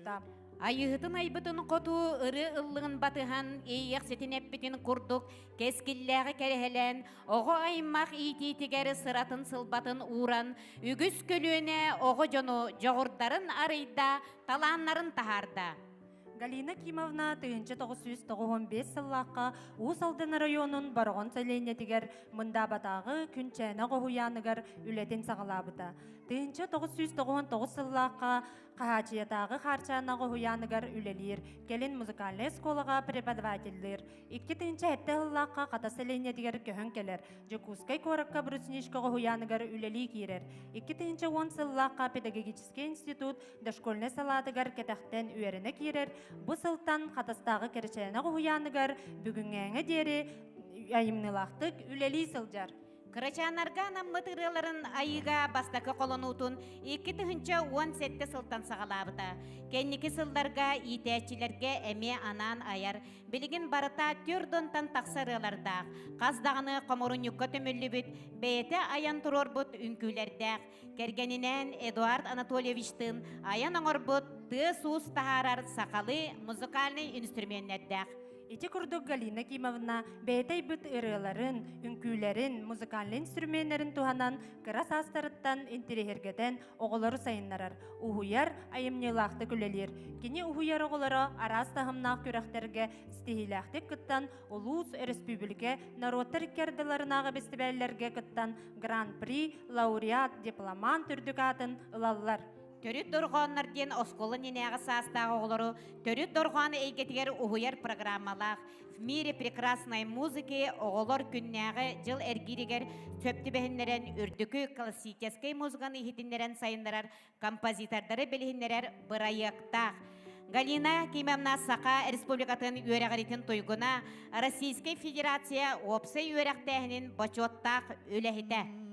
курдуктам. Айыһытын айбытын қоту ыры ыллығын батыхан эйек сетинеппитин курдук кескилләғы кәрехелен оғы аймақ ититигері сыратын сылбатын уран үгіс көлүөне оғы жону жоғырдарын арыйда таланнарын тахарда. Галина Кимовна 1995 сыллаққа Усалдын районун Барғон сәлейнетігер мында батағы күнчәні қоғуяныгар үлетін сағалабыта. 1999 сыллаққа Қағачиятағы қарчаны қоғуяныгар үлелер, келін музыкальный сколаға преподавательдер. 2000 сыллаққа қата сәлейнетігер көхін келер, Жокускай коракка бруснишка қоғуяныгар үлелі керер. 2010 сыллаққа педагогический институт дошкольный салатыгар кетақтен үйеріне керер. Бұл сылтан қатастағы керчәні қоғуяныгар бүгінгәңі дері айымнылақтық үлелі сылжар. Кырачанарга наммытырыларын айыга бастакы қолонутун 2017 сылтан сағалабыта. Кенники сылдарга итәчилерге әме анан аяр. Билигин барыта түрдонтан тақсарылардақ. Қаздағыны қоморун юкка төмөллүбіт, бәйті аян турорбут үнкүлердәқ. Кергенинен Эдуард Анатольевичтын аян оңорбут ты суус тахарар сақалы музыкальный инструменттердәқ. Ити курдук Галина Кимовна бәйтай бүт ырыларын, үнкүлерин, музыкальный инструменттерин туханан кырас астарыттан интерехергетен оғылары сайыннарар. Ухуяр айымнелақты күлелер. Кені ухуяр оғылары арас тахымнақ көрәқтерге стихилақтық кыттан Улус Республика народтар керділарынағы бестібәлілерге кыттан Гран-при, лауреат, дипломант түрдікатын ылалылар. Төрүт дорғаннар ден осколы ненеға састағы оғылары, төрүт дорғаны эйгетігер ухуяр программалақ. В мире прекрасной музыки оғылар күннәғы жыл әргирігер төпті бәхінлерін үрдікі классический музыканы хитінлерін сайындарар, композитордары білігінлерер бұрайықтақ. Галина Кимовна Сақа республикатын үйерағаретін тойгуна Российской Федерация опсы үйерақтәхінін бачуаттақ өләхіті.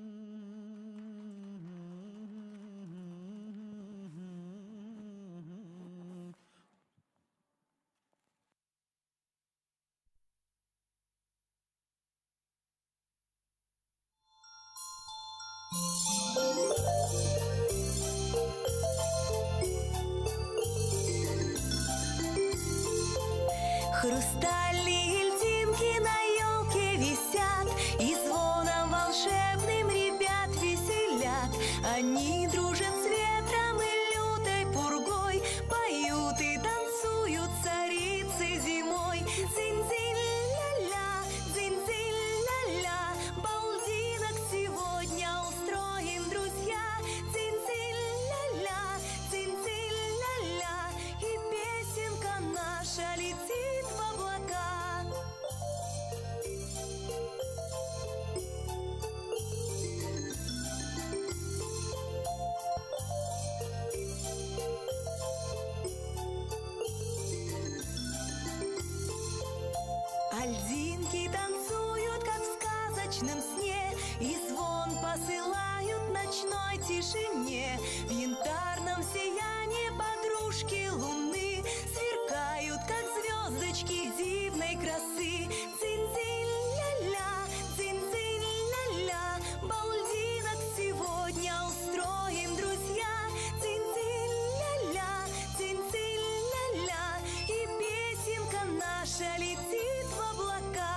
Хрустальные льдинки на елке висят, и звоном волшебным ребят веселят. Они дружат с ветром и лютой пургой, поют и танцуют царицы зимой. Дзинь-дзинь-ля-ля, дзинь-дзинь-ля-ля, балдинок сегодня устроим, друзья. Дзинь-дзинь-ля-ля, дзинь-дзинь-ля-ля, и песенка наша летит в облака. Альдинки танцуют, как в сказочном сне, и звон посылают ночной тишине. В янтарном сиянии подружки луны сверкают, как звездочки дивной красы. Дзинь-дзинь-ля-ля, дзинь-дзинь-ля-ля, балдинок сегодня устроим, друзья. Дзинь-дзинь-ля-ля, дзинь-дзинь-ля-ля, и песенка наша летит в облака.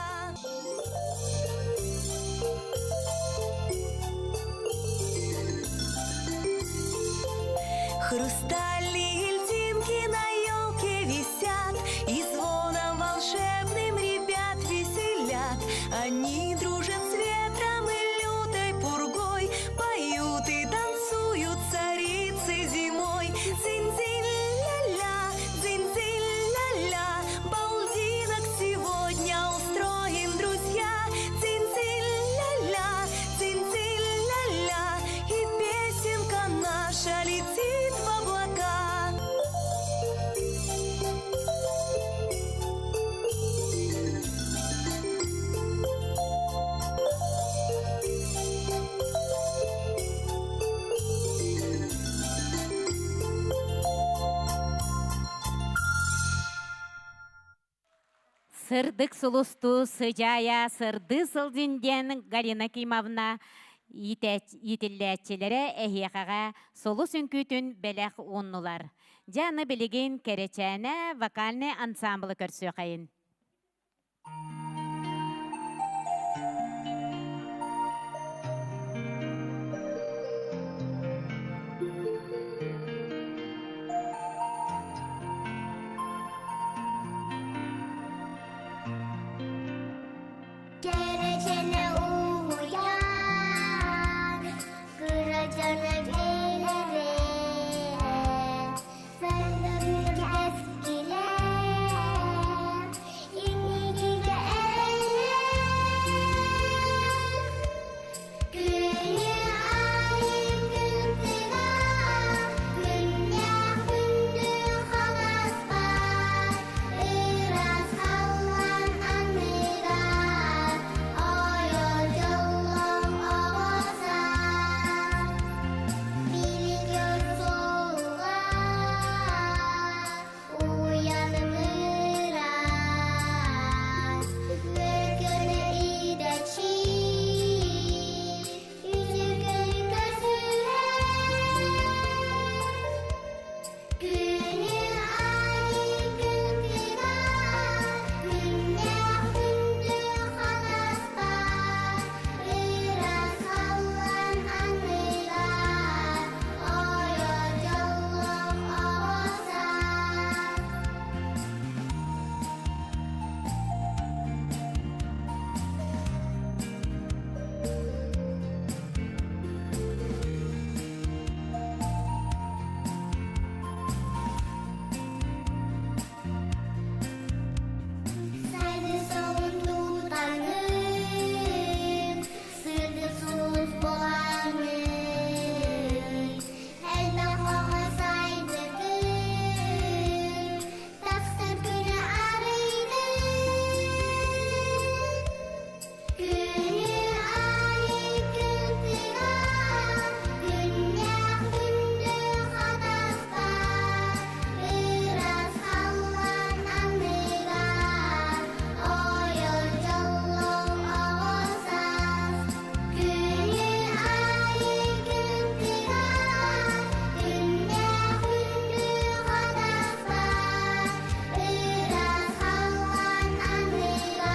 Хрустальные льдинки на елке висят, и звоном волшебным ребят веселят. Они дружат с ветром и лютой пургой, поют и танцуют царицы зимой. Дзинь-дзинь-ля-ля, дзинь-дзинь-ля-ля, балдинок сегодня устроим, друзья. Дзинь-дзинь-ля-ля, дзинь-дзинь-ля-ля, и песенка наша летит в облака. Сырдык сулусту сыжая сырды сылдинден Галина Кимовна итилләтчелері әхияқаға солу сүнкүтін бәләқ оннулар. Жаны билигин керечәне вокальный ансамблы көрсө кайын. Kerečene uyan, kıracana geylere, senden eskiler, inigide günü ayın güntıra, günya gündü halas var, ıras hallan anılar, oyo jolong osa, biliyor soğular, uyanım ıras, gökyüzüne ideçi, yüzü gönül gözüler, günü ayı güntıra, günya gündü halas var, ıras hallan anılar, oyo jolong osa. Saydı soğun tutanım, sırdı sulus bolanım. Elden kova saydı gül, tastır günü arıydım. Günü ayı güntıra, günya gündü hadas var, ıras hallan anılar, oyo jolong ovosas. Günü ayı güntıra, günya gündü hadas var, ıras hallan anılar,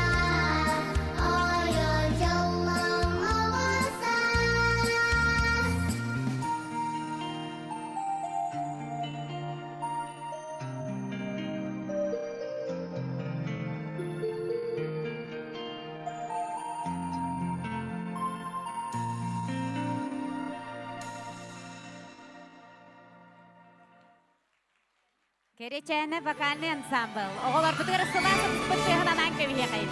oyo jolong ovosas. Керечәне вокальный ансамбль. Оғылар бұдығыр сыласын бұтшығынан көбіе қайын.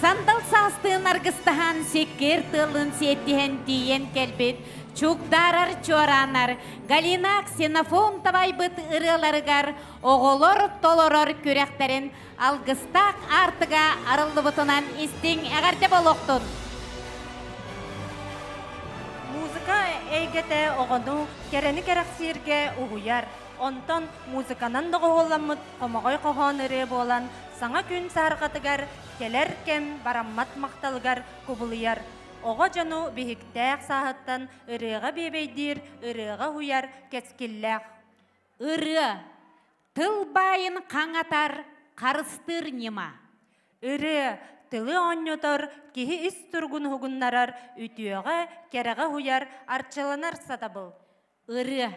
Сандал састığın аргыстахан секер тылын сеттіген тиен келбет, чугдарар чораnar, Галина ксенофон табайбыт ырыларыгар, оғылар толорор күректерін алгыстақ артыға арылды бұтынан істің әғарде болуқтын. Музыка эйгете оғыну керені керексирге уғуяр. Онтон музыканан да оғыламыт қомағой қоған ыры болан саңа күн сарғатыгар келер кем бараммат мақталгар кубылыяр. Оға жану бейіктәк сағыттан ырыға бебейдір, ырыға хуяр кескілләқ. Ыры, тыл байын қаңатар, қарыстыр нема. Ыры, тылы оннотор, кихи іс тұргын хугуннарар, үтіөға кереға хуяр арчыланар сатабыл. Ыры,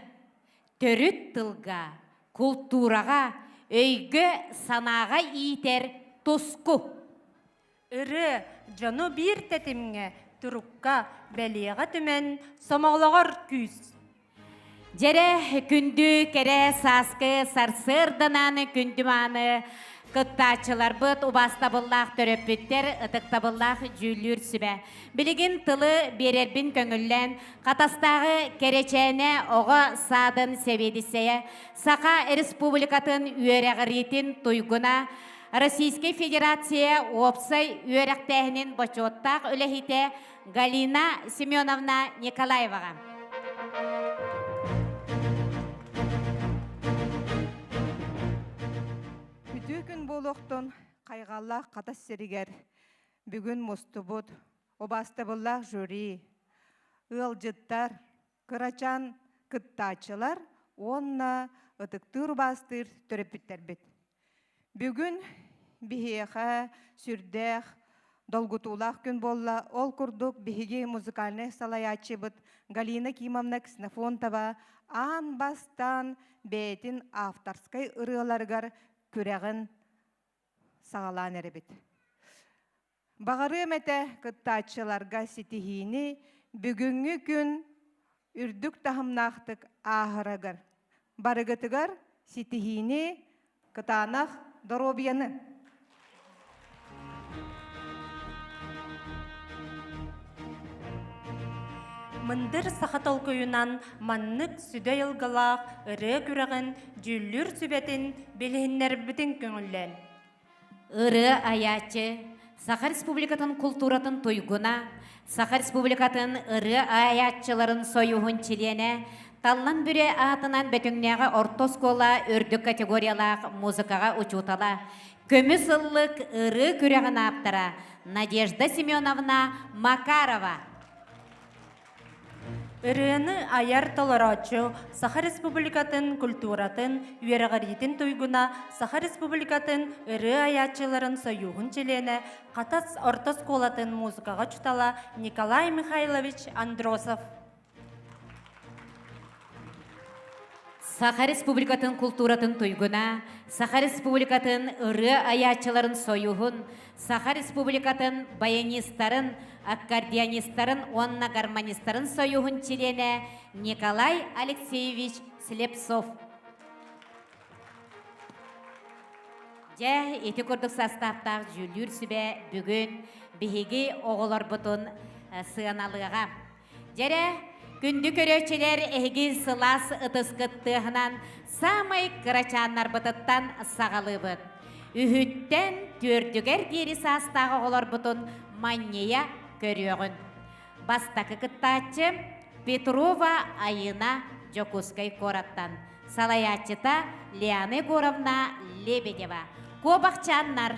төрүт тылға, культураға, өйгі санаға иетер тоску. Ыры, жану бір тәтімге, тұрыққа, бәлеға түмен, сомағылағар күз. Жере күнді кере саскы сарсырдананы күндіманы кыттачылар бұд убастабыллақ төрөппіттер ытықтабыллақ жүлір сүбә. Білігін тылы берербін көңіллән қатастағы керечәне оға садын себедісея Сақа республикатын үйерәғіретін туйгуна Российской Федерация опсай үйерәқтәхінен бачуоттақ өләхите Галина Семеновна Николаеваға. Бүтүкүн болуқтон қайғаллақ қатас серігер, бүгін мұстыбыд, обастабыллақ жюри, ылжыттар, кырачан кыттачылар, онна ытыктыр бастыр төрөпүттербит. Бүгүн бихеха, сүрдэх, долгутулах күн болла, ол курдук биһиги музыкальный салаячыбыт Галина Кимовна Ксенофонтова ан бастан бәйтин авторской ырыаларгар күрәгін сағалан әребит. Бағары мәтә кыттачыларга ситихини бүгүнгү күн үрдүк тахымнақтык ахырагар. Барыгытыгар ситихини кытанах доробияны. Мындыр сахатол көйінан маннык сүдө йылгылақ, ыры күрәғін, жүллүр сүбетін белгеннер бүтін көңіллен. Ыры аячы, Саха Республикатын культуратын туйгуна, Саха Республикатын ыры аячыларын союғын чилене, таллан бүре атынан бөтіңнеға ортоскола өрдік категориялақ музыкаға учутала, көміс ыллық ыры күрәғін аптыра Надежда Семеновна Макарова. Ырыны аяр толорочу Саха Республикатын культуратын үерағаритин туйгуна Саха Республикатын ыры аячыларын союғын чилене қатас ортос колатын музыкаға чутала Николай Михайлович Андросов. Саха Республикатын культуратын туйгуна, Саха Республикатын ыры аячыларын союғын, Саха Республикатын баянистарын, аккордеонистарын, онна гармонистарын союғын чилене Николай Алексеевич Слепцов. Жә, еті көрдік састаптақ жүлір сүбе бүгін бігі оғылар бұтын сығаналыға. Жәрі, күнді көрөчелер әгі сылас ұтысқыттығынан самай қырачанар бұтыттан сағалы бұт. Үхіттен төрдігер дері састағы оғылар бұтын маннея көріғын. Бастақы кыттачы Петрова айына Жокускай кораттан. Салаячыта Леоны Егоровна Лебедева. Кобақчаннар.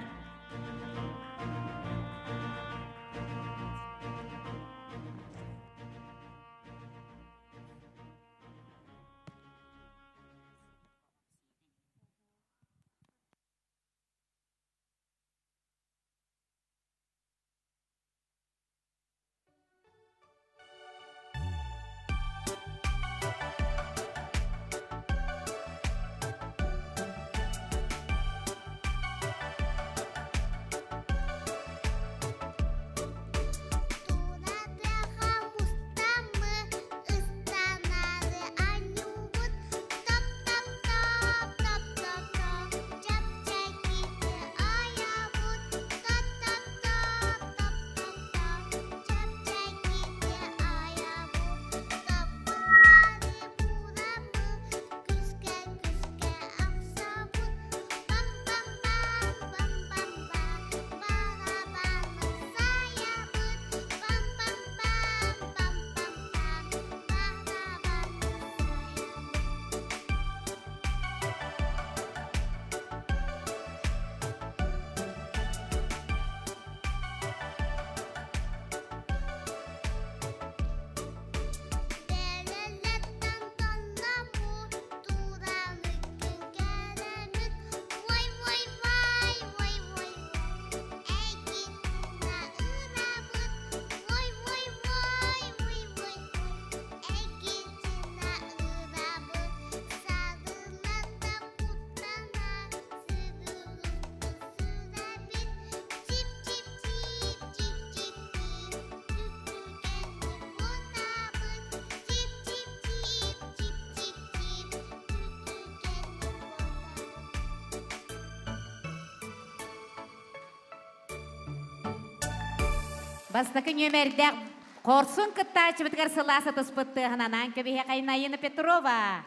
Бастакы нөмердәк Корсун кыттачы біткер сыласы тұспыттығынан көбеге қайнайыны Петрова.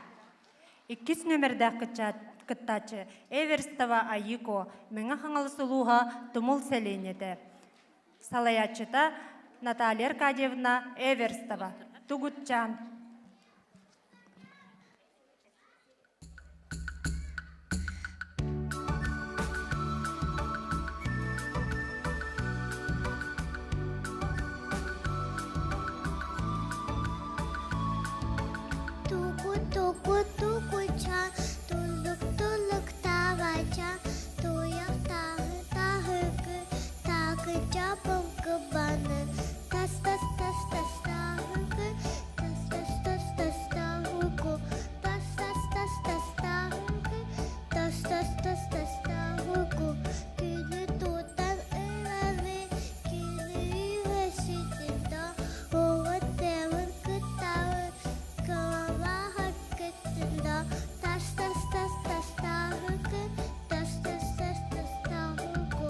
Иккис нөмердәк кыттачы Эверстова Айыко меңа хаңалы сұлуға тұмыл сәленеді. Салаячыта Наталья Аркадьевна Эверстова. Тугутчан. Тугу Туку туку чан, тулук тулук тавача, туяк тағы тағы ку, тағы жабым кыбаны. Тас тас тас тас тағы ку, тас тас тас тас тағы ку, тас тас тас тас тағы ку, тас тас тас тас тағы ку. Күні тудан ыланы, күні үйесітінда, оғы тәуір күттауыр, кылала хаккетінда. Тас тас тас тас тағы ку, тас тас тас тас тағы ку,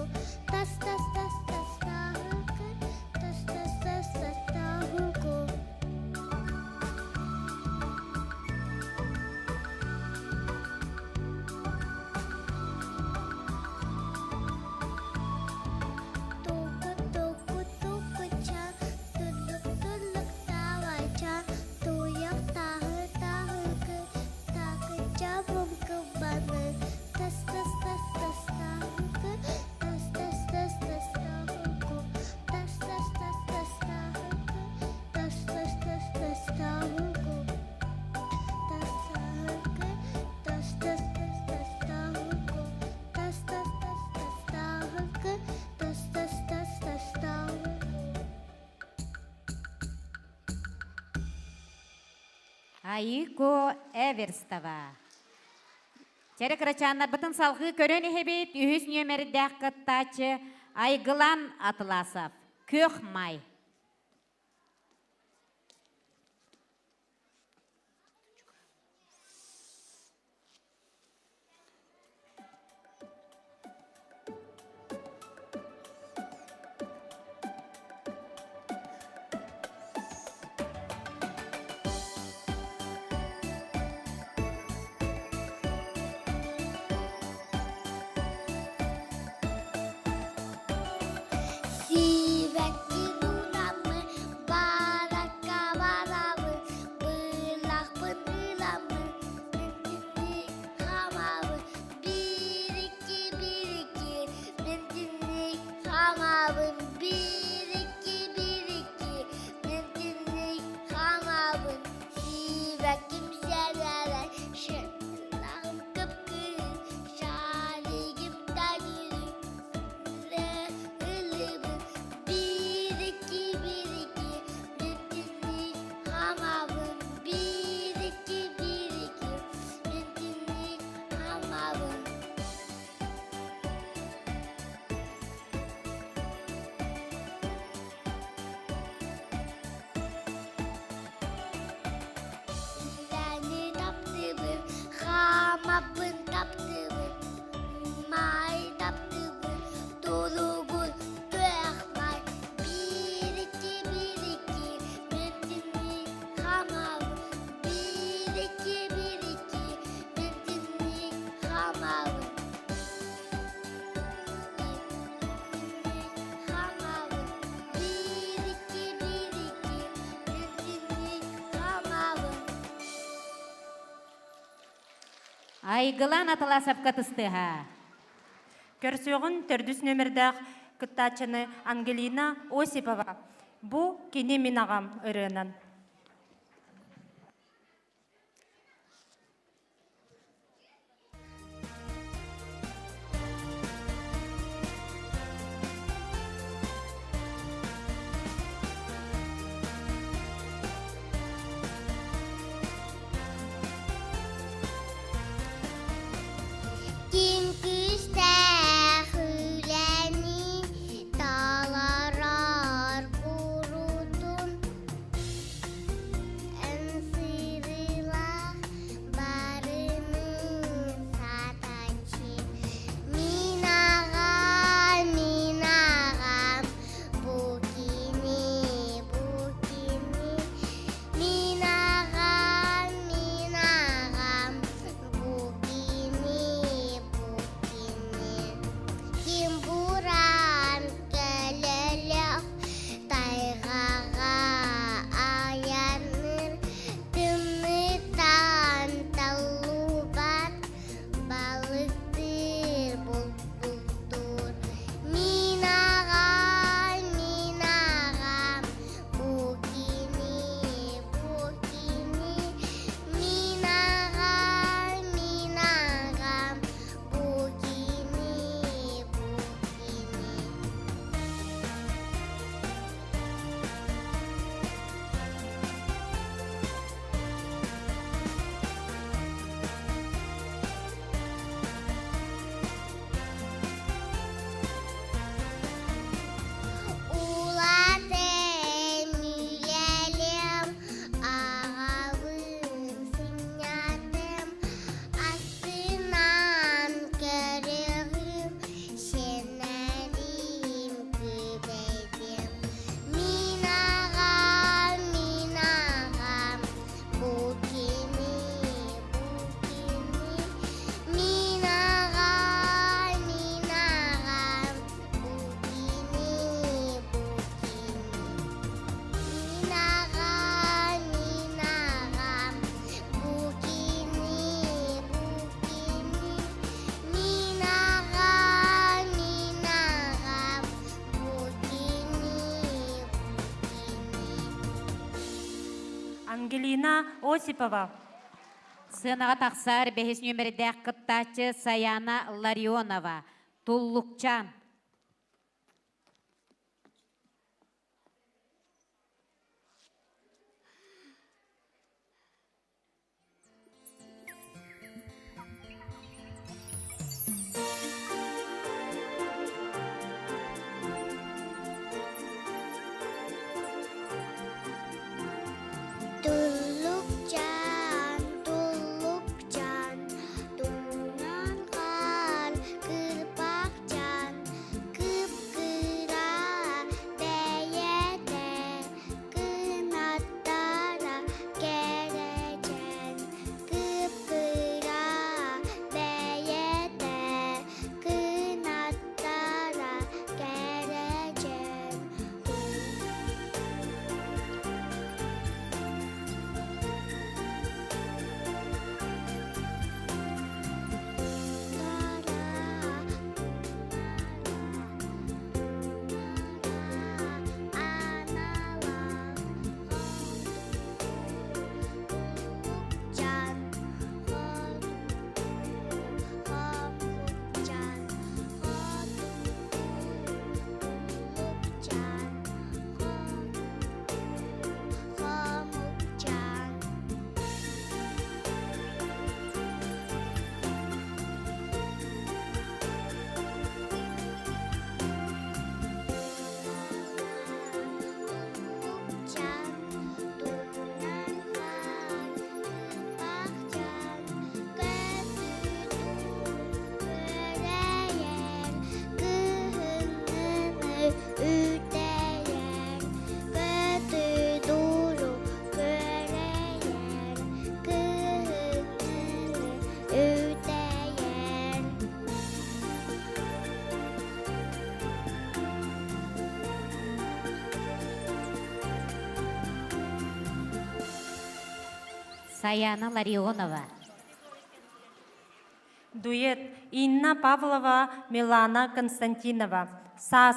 тас тас тас тас тағы ку, тас тас тас тас тағы ку. Туку туку туку ча, тулук тулук тавача, туяк тағы тағы ку, тағы жабым кыбаны. Тас тас тас тас тағы ку, тас тас тас тас тағы ку, тас тас тас тас тағы ку, тас тас тас тас тағы ку. Тас тағы ку, тас тас тас тас тағы ку, тас тас тас тас тағы ку, тас тас тас тас тағы ку. Айко Эверстова. Черек рачаннар бытын салғы көрен ехебет үйіз нөмірдәк қыттачы Айгылан Атласов. Көх май. Sibekki nulamı, baraka varamı, bılakpın ılamı, mentinlik hamamı. Bir iki, mentinlik hamamı. Bir iki, mentinlik hamamı. Sibekkim senere, şırnağım kıpkırı, şaligim tanırım. Bir iki, mentinlik hamamı. Bir iki, mentinlik hamamı. Seni taptımın, hamamın taptımın, may taptımın, dolugun dökmay. Bir iki, mentinlik hamamı. Bir iki, mentinlik hamamı. Hamamı. Bir iki, mentinlik hamamı. Айгылан Атласов катыстыға. Көрсөғін төрдүс нөмірдәқ кыттачыны Ангелина Осипова. Бу кене мен ағам ырынан. Kim küste hüleni, dağlar kurudun. Инна Осипова. Сынаға тақсар бәхес нөмірдәк қыттачы Саяна Ларионова. Туллукчан. Tullukjan, tullukjan, tunan kal kırpakjan, kıpkıra değete, kınattara gerecen, kıpkıra değete, kınattara gerecen. Саяна Ларионова. Дуэт Инна Павлова, Милана Константинова. Сас.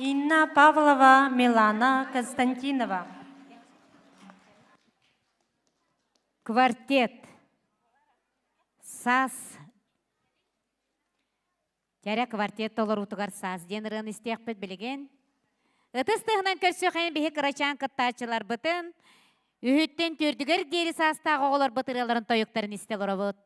Инна Павлова, Милана Константинова. Квартет. Сас. Жаря квартет толар утугар сас. Ден рын истеқпет білген. Үтістігінен көрсөқен бігі қырачан қыттачылар бұтын. Үхіттен түрдігер дері састағы олар бұтырыларын тойықтарын істел ұрабыт.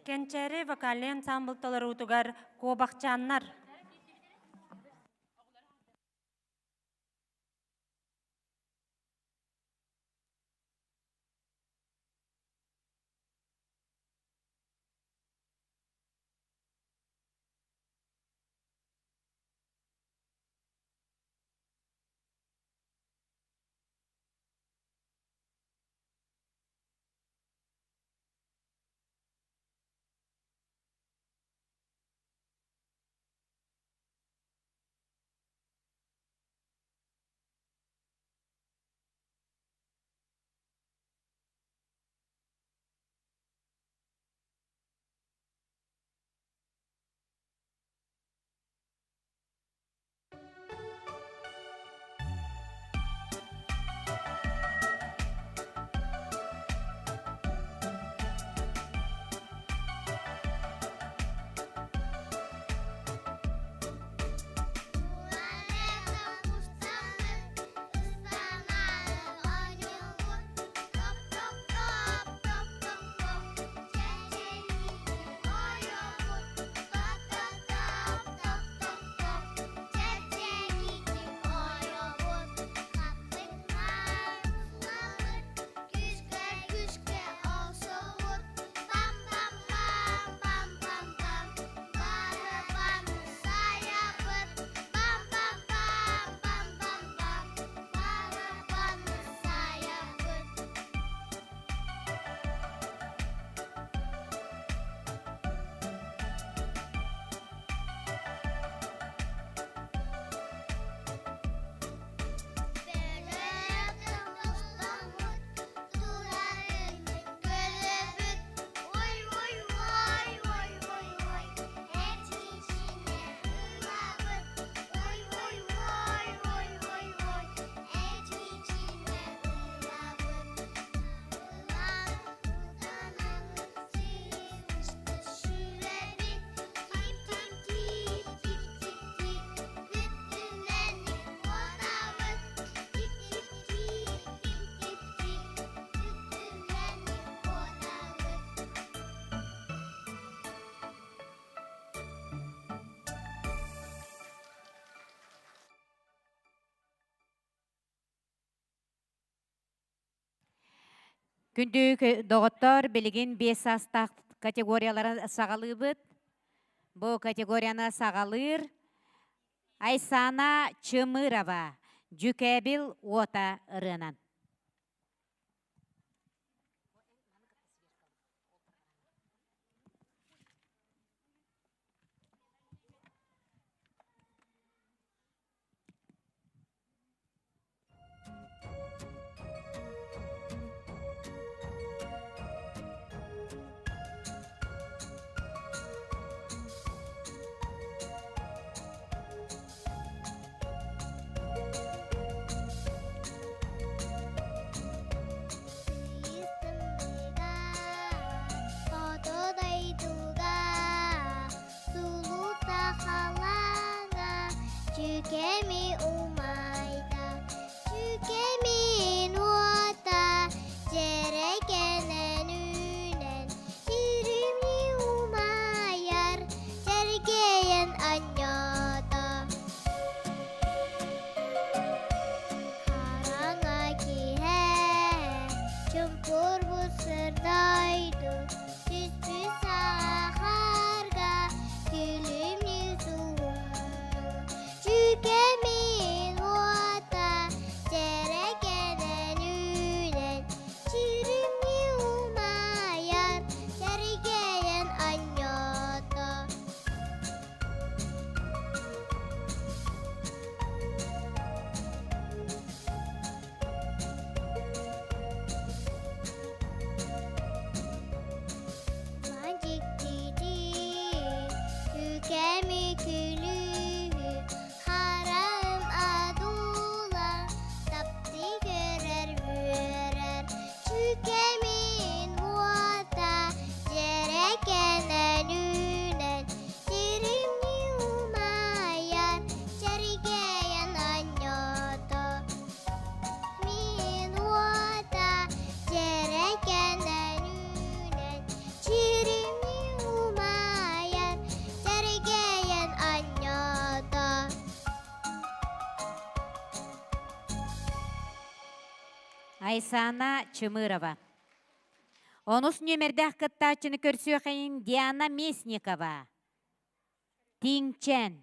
Кенчери вокальный ансамбль утугар кобакчаннар. Күндүк доғыттар білген 5 астақ категорияларын сағалыбыт. Бұл категорияны сағалыр Айсана Чымырова, Жүкәбіл Ота ырынан. Jukemi umayda, jukemi nuota, jerekenen ünen, jirimi umayar, jergeyen anyata. Karanga kihe, cumpur bu serdaydu, süsü saharga, gülümlü suhumnu. Jukemi nuota, jerekenen ünen, jirimi umayar, jergeyen anyata. Majik di Айсана Чымырова. Онус нөмердәк кыттачыны көрсөйхейін Диана Месникова. Тиңчен.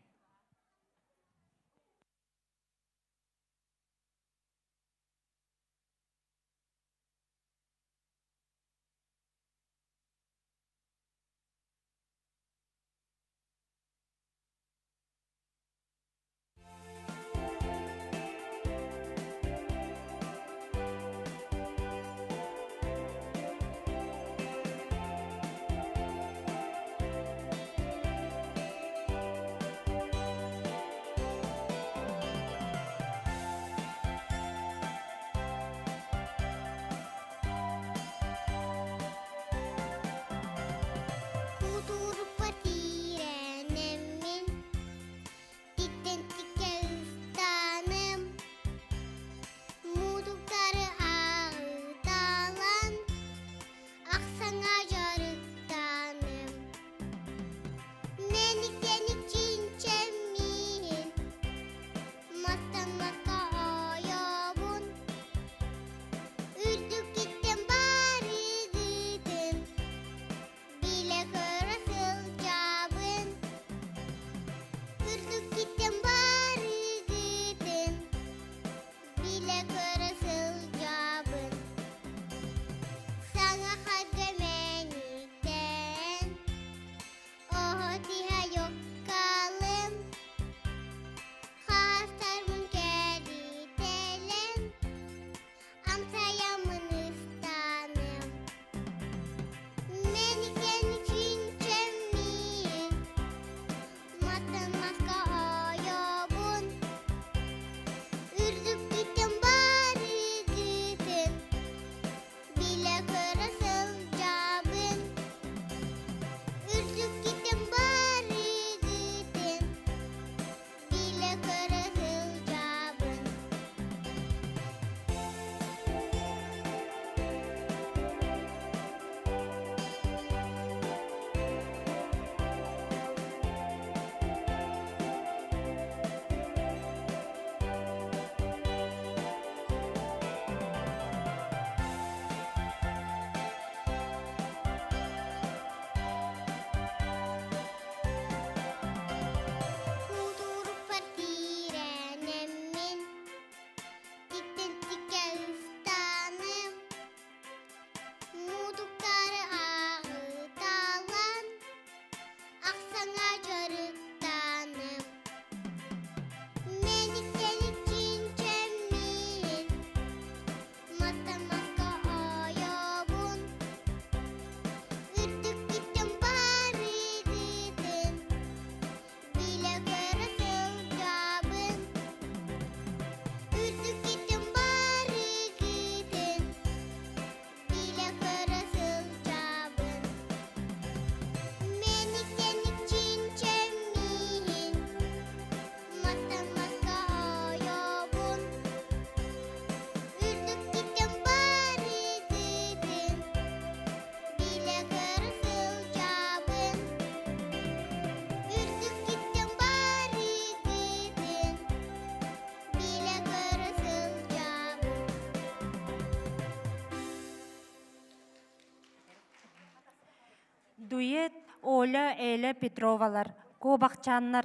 Дует Оля Эля Петровалар, Кобакчаннар.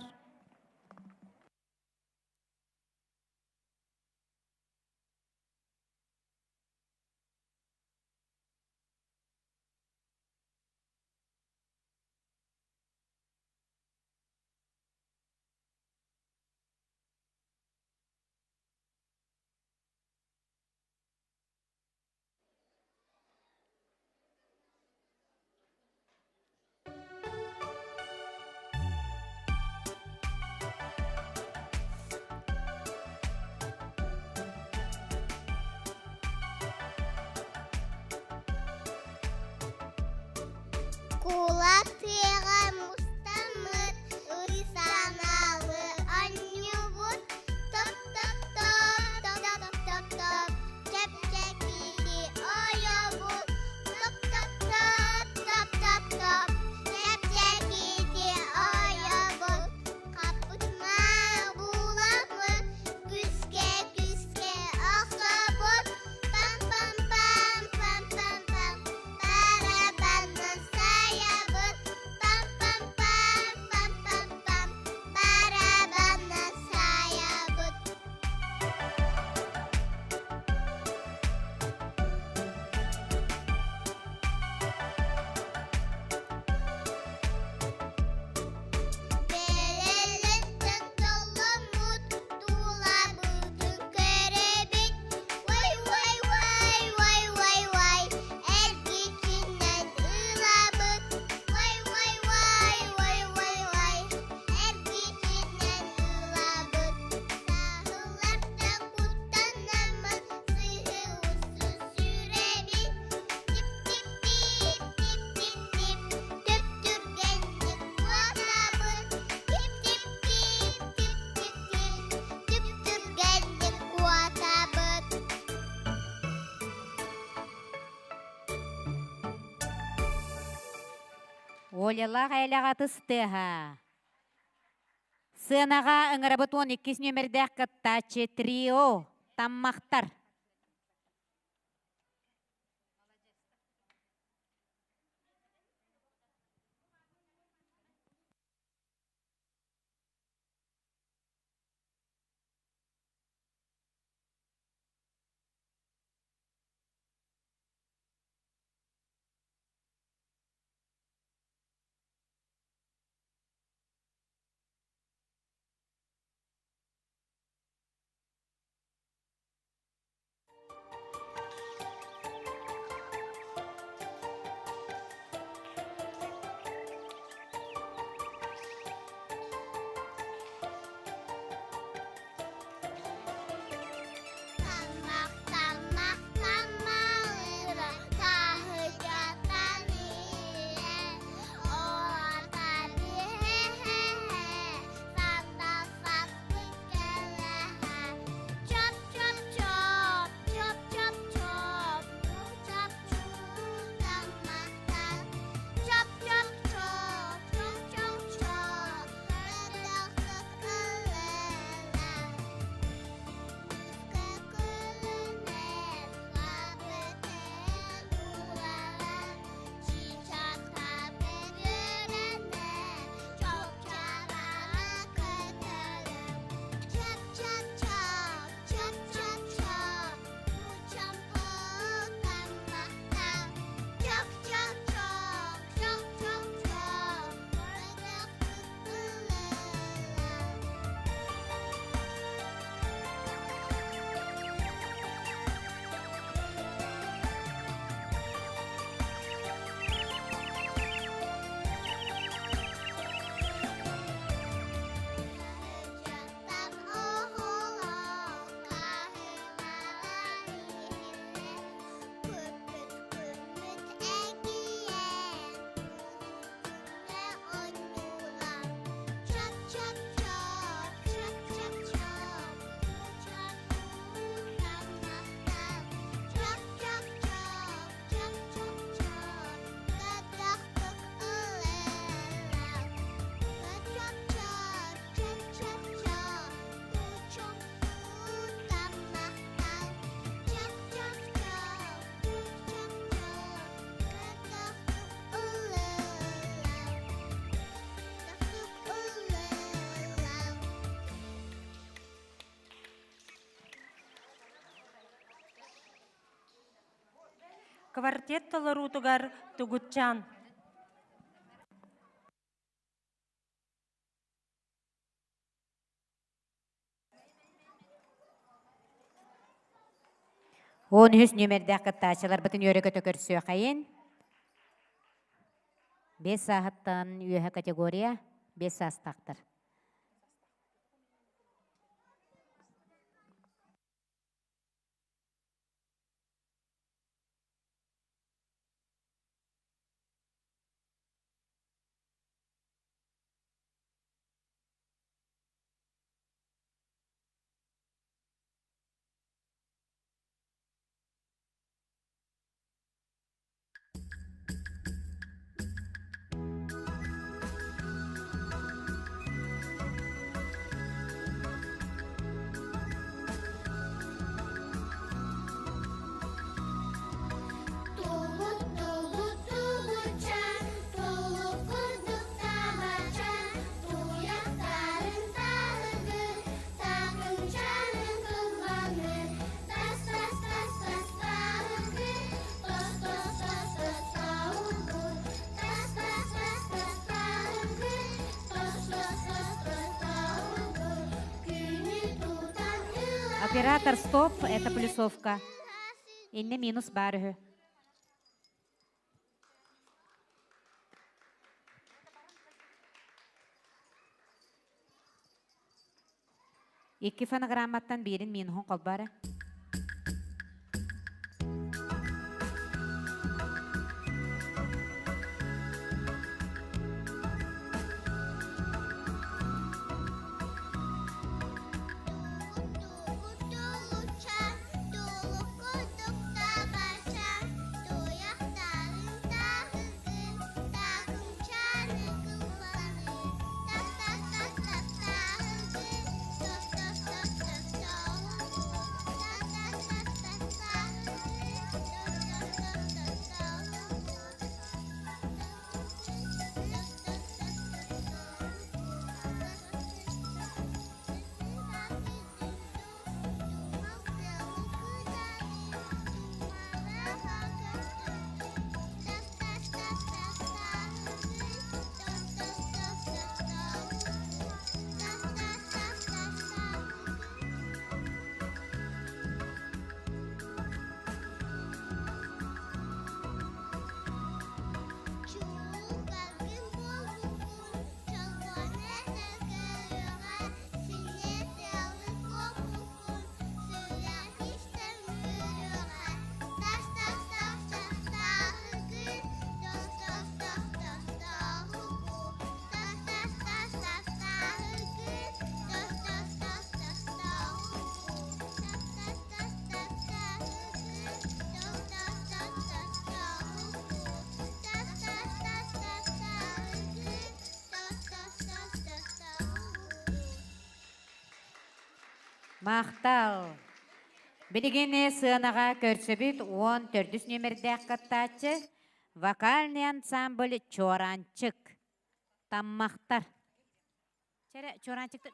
Кулак тыга мустамыр, ысаналы аннюбут, топ-топ-топ-топ-топ-топ, чеп-чекили ойобут, топ-топ-топ-топ-топ-топ, чеп-чекили ойобут, капутма буламы, күске-күске ахабут, пам-пам Олялақ айлаға тыстыға. Сынаға ыңырабыт 12 нөмірдәк кыттачы трио. Таммақтар. Тамақ, тамақ, тамағыра, тағы жаттан ире. Олар тарихе, сандал сас бүткеле. Чоп, чоп, чоп, чоп, чоп, чоп, чоп, чоп, тамақтан. Чоп, чоп, чоп, чоп, чоп, чоп, кырдықтық ылылар. Квартет толорутугар тугутчан. Он хүс нөмірдәк кыттачылар бұтын өрігі төкірсі қайын. 5 сағыттан үйі категория 5 астақтыр. Тулут, тулут, тулучан, тулу курдук табачан, туяктарын тағыды, тағынчанын кылғаны. Тас, тас, тас, тас, тағыды, тос, тос, тос, тос, тауды. Тас, тас, тас, тас, тағыды, тос, тос, тос, тос, тауды. Күні тутан ылар. Оператор стоп, это плюсовка. Инне минус барығы. Икки фонограмматтан берін минуғын қолбары. Тулучан, тулу курдук табачан, туяктарын тағыды, тағынчанын Мақтал. Білігіне сынаға көрсөбіт 14 нөмірдәк қыттачы вокальный ансамбль Чоранчык. Таммақтар. Чоранчықты...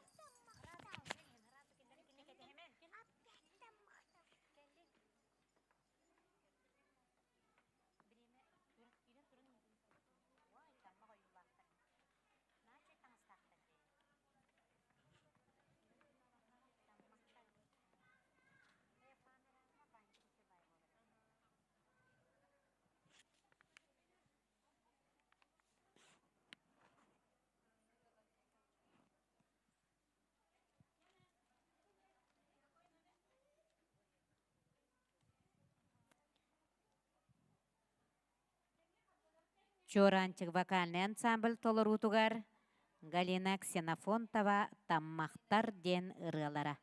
Чоранчык вокальный ансамбль толырутугар Галина Ксенофонтова таммақтар ден ырылара.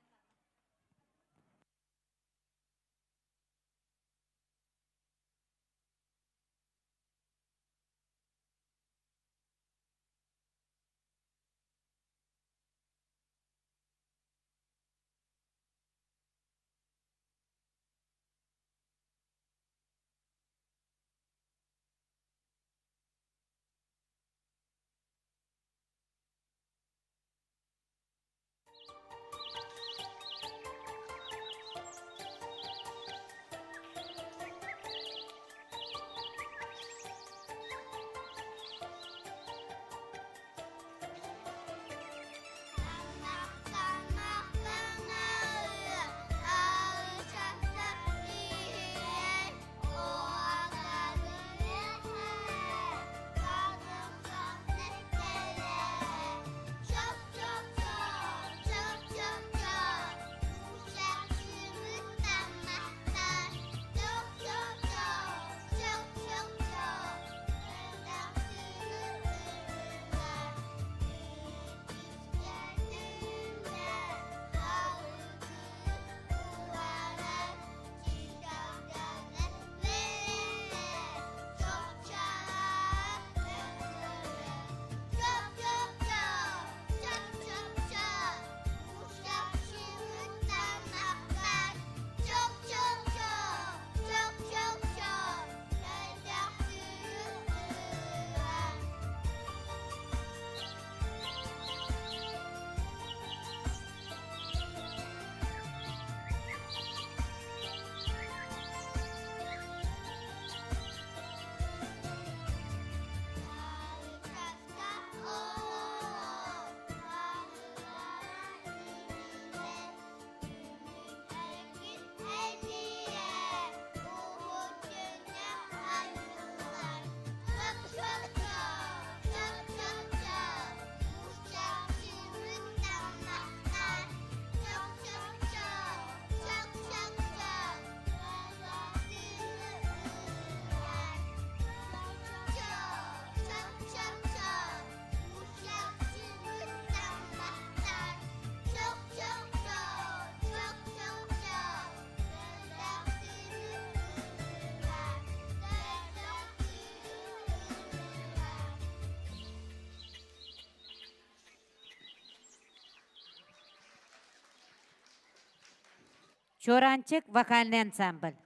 Чоранчык вокальный ансамбль.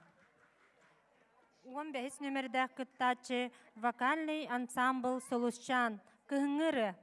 15 нөмірдәк кыттачы вокальный ансамбль Солусчан. Кыһыңыры.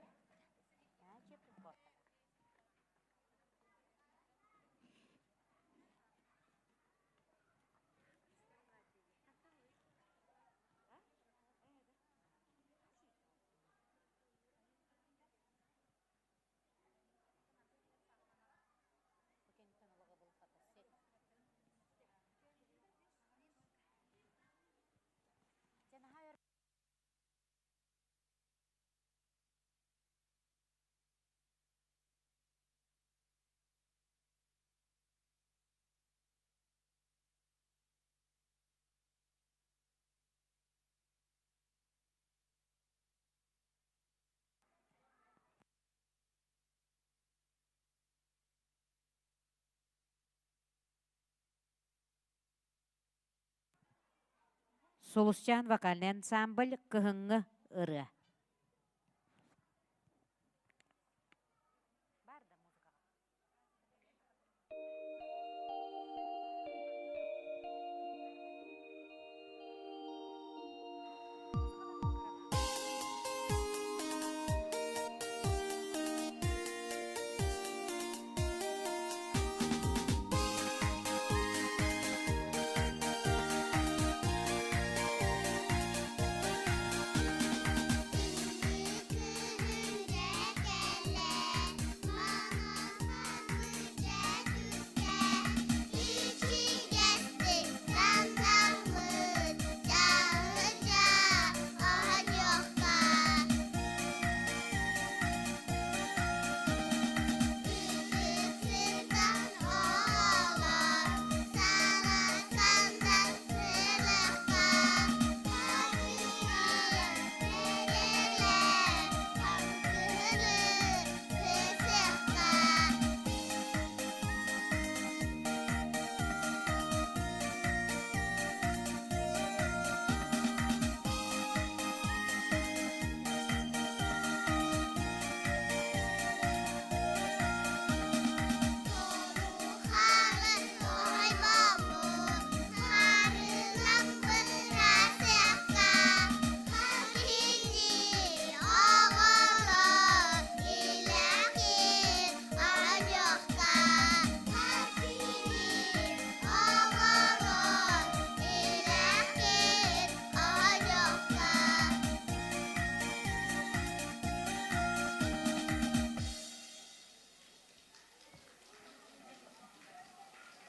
Солусчан вокальный ансамбль кыһыңы ыры.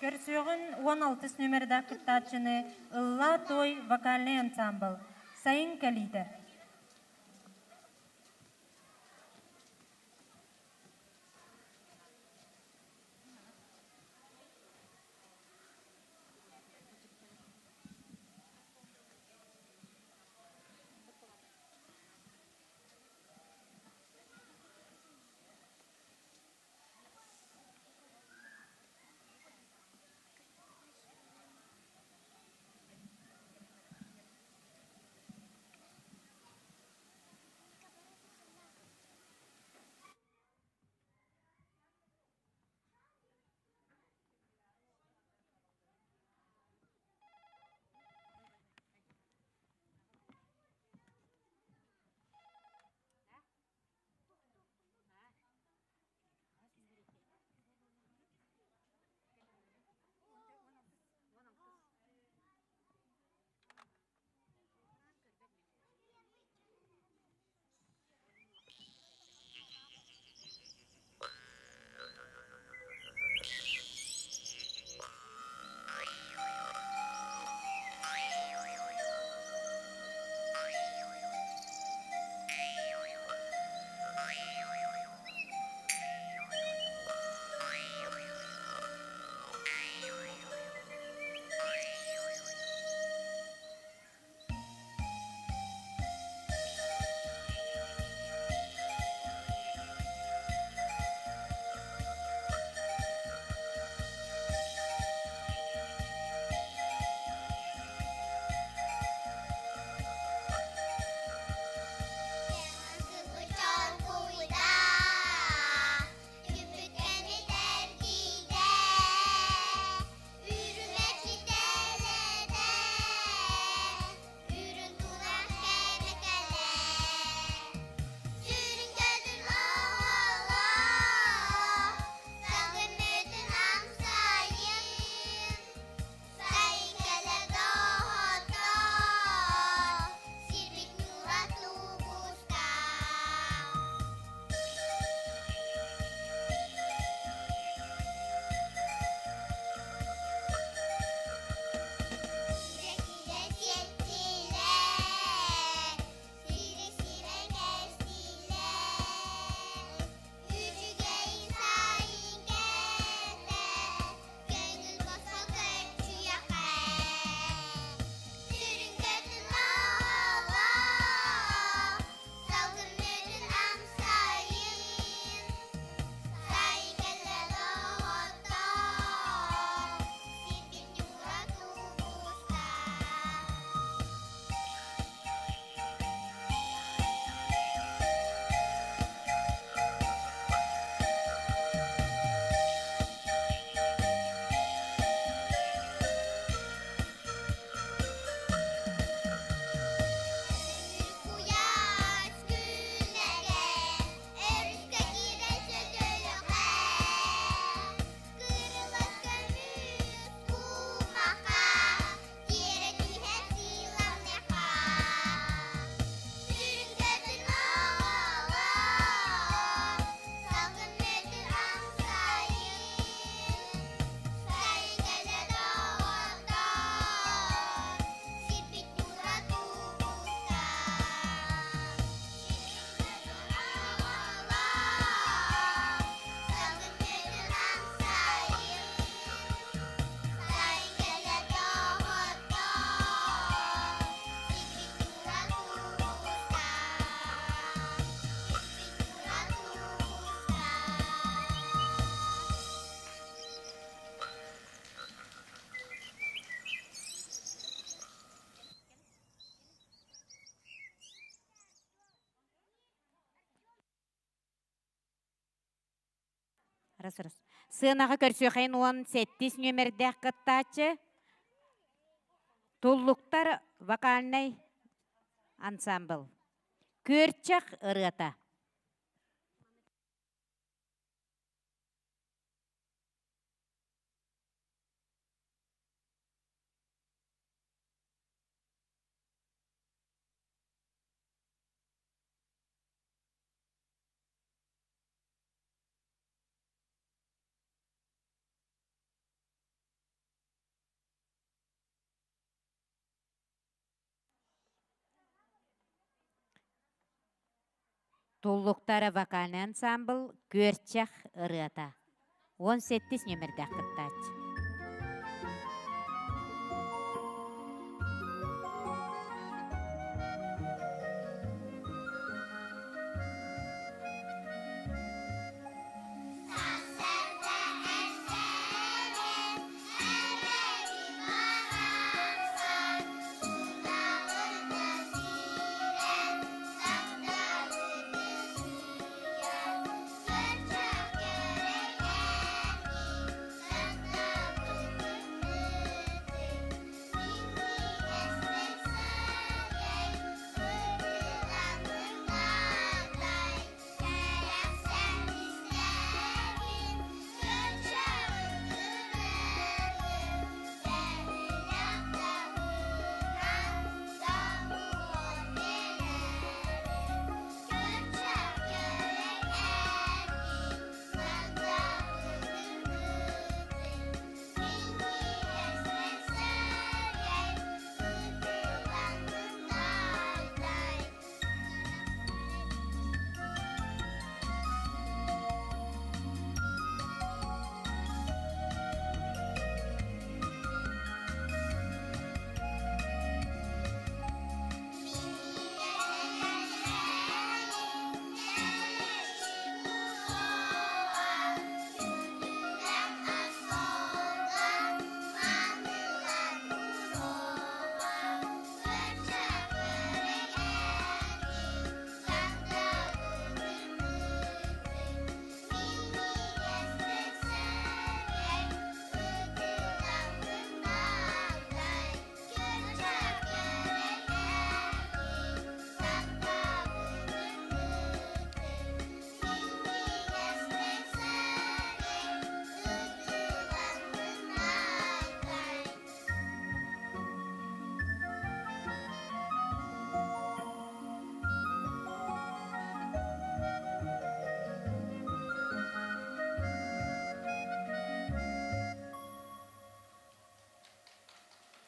Көрсөғін 16 нөмірді кыттачыны Ылла той вокальный ансамбл. Сайын калиді. Расырыс. Сынаға көрсөйхен 18 нөмірді қыттачы Туллуктар вокальный ансамбл. Көрчақ ырыта. Туллуктара вокальный ансамбл Көрчах ырыата. 18 нөмірдәк кыттач.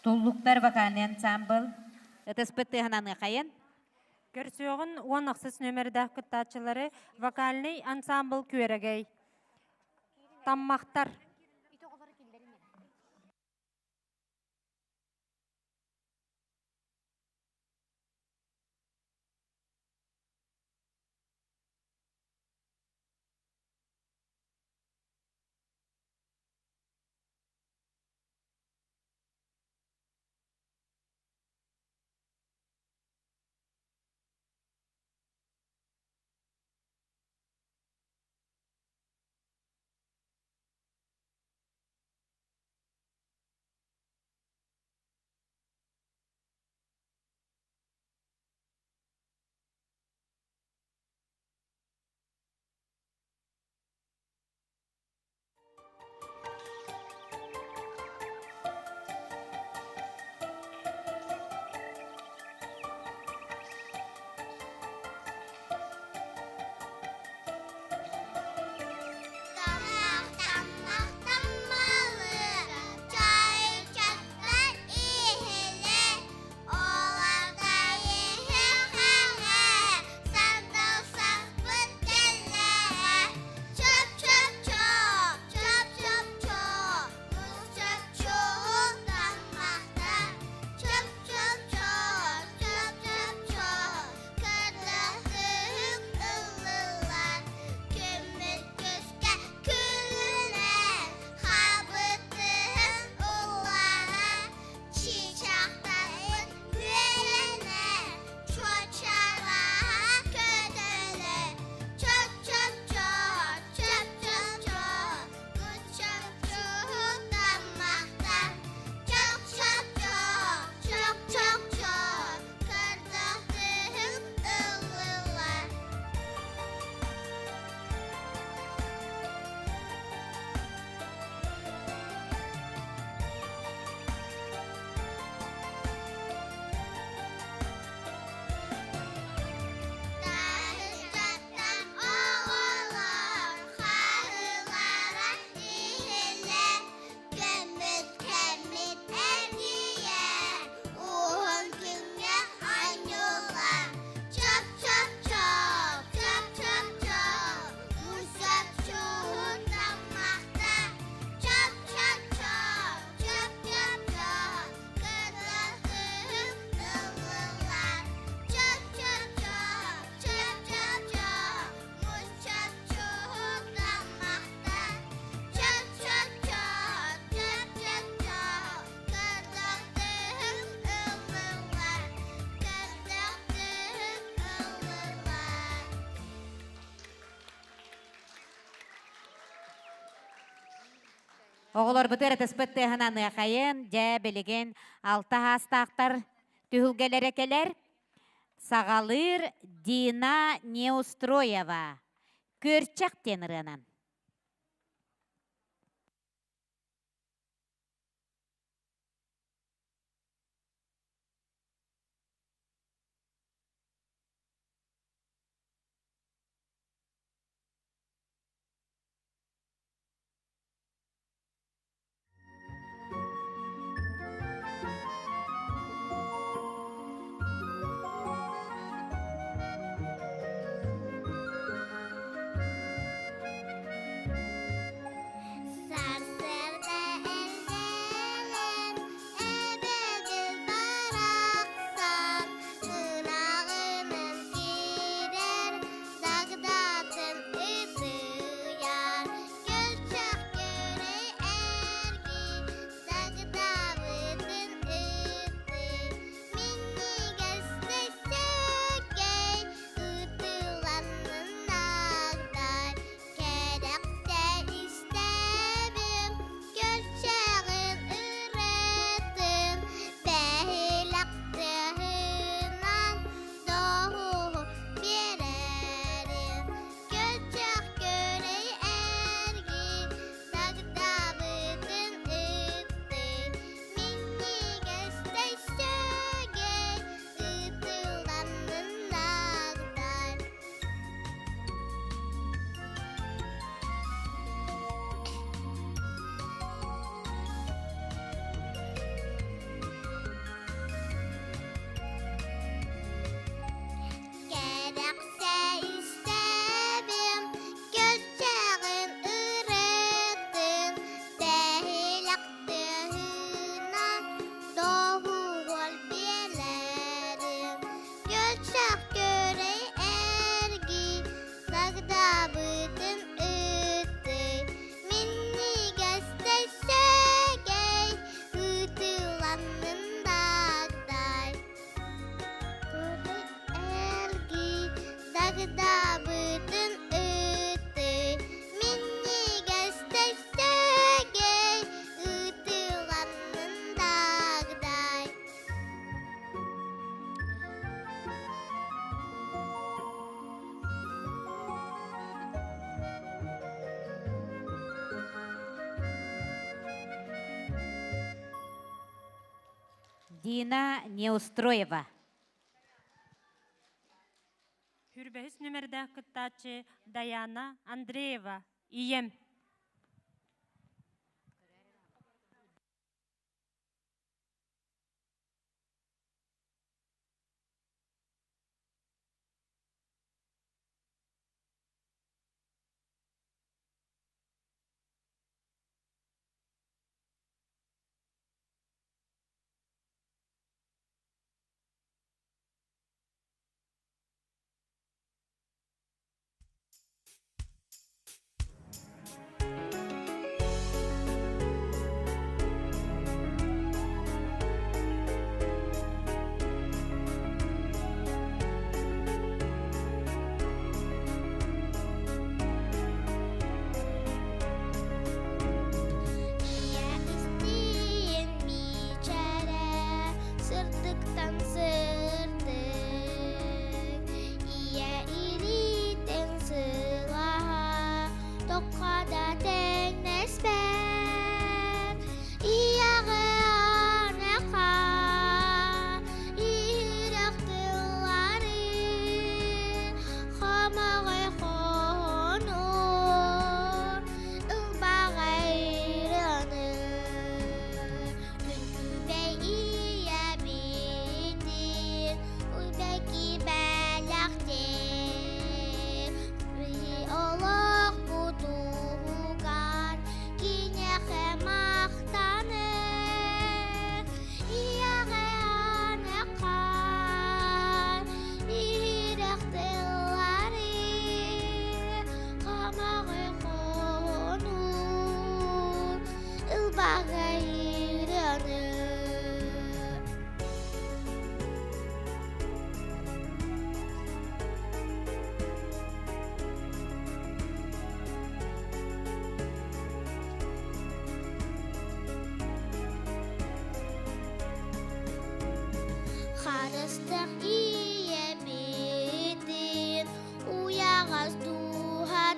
Туллуктар вокальный ансамбл ытыспыттыгынан ыкайын. Көрсөғін 16 нөмірдәк кыттачылары вокальный ансамбл көрегей. Таммақтар. Оғылар бұтыр әтіспіттіғынан ұқайын, жә білеген алты хастақтар түхілгелер әкелер. Сағалыр Дина Неустроева. Көрчақ тенірінен. Sarsıldı ellerin, ebedil baraksan, ılağının gider, Dağdatın ıtıyar, Gölçak göre ergi, Dağdavıdın ıtı, Minni gezde sökey, Itılanın ağday, Kerekte istebim, Gölçağın ıratın, Behilaktığından doğu birerim. Gölçak göre ergi, Dağdavıdın ıttı, Minni gezde sögey, Itılanın ağday. Gerekse istebim, Gölçağın ıratın, Behilaktığından doğu ol bilerim. Gölçak göre ergi, Dağdavıdın ıttı, Minni gezde sögey, Itılanın dağday. Göre ergi, Dağdavıdın ıttı, Minni gezde sögey, Itılanın dağday. Дина Неустроева. Хүрбәһис нөмердә кыттачы Даяна Андреева. Ием.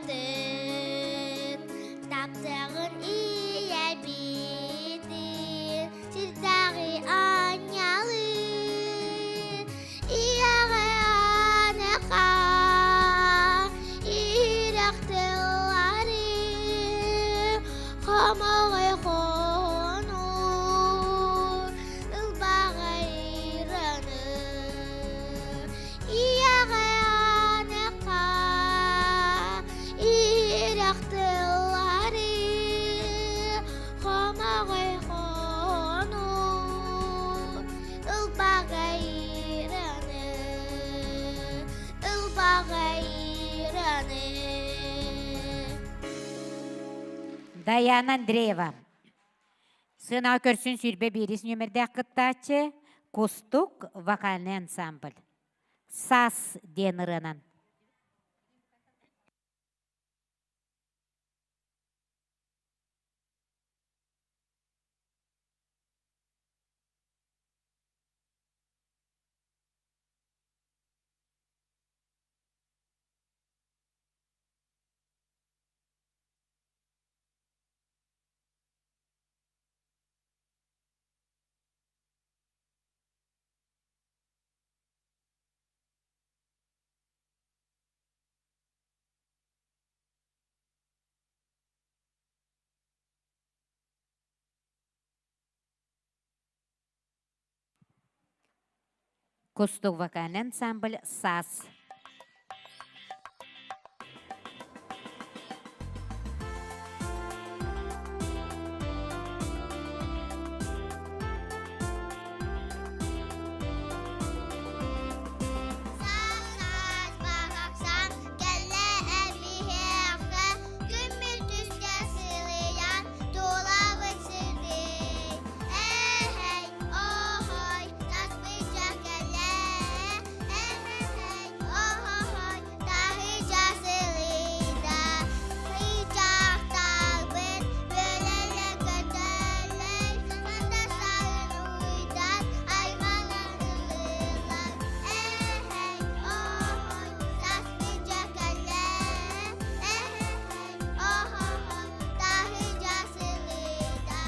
Атын таптағын ие битін Сіздегі анялын Ияғы анеқа Ирақтылары Қамағай қону Ылбағай ираны Ияғы анеқа Ирақтылары Қамағай қону Ылбағай ираны Ылбағай ираны Даяна Андреева. Сына көрсін сүрбе беріс нөмірді ақыттачы Кустук вокальный ансамбль. Сас денірінен. Кустук вокальный ансамбль Сас. Сахас бағақсан кәлі әбіхеқі Күміл түске сылыян толавы сірдей Әхәй, охой, таспыша кәлі Әхәй, охой, тахыша сылыйда Хыйчақтал бір бөлелі көтөлей Санда сайын уйдан аймалар ылылар Әхәй, охой, таспыша кәлі Әхәй, охой, тахыша сылыйда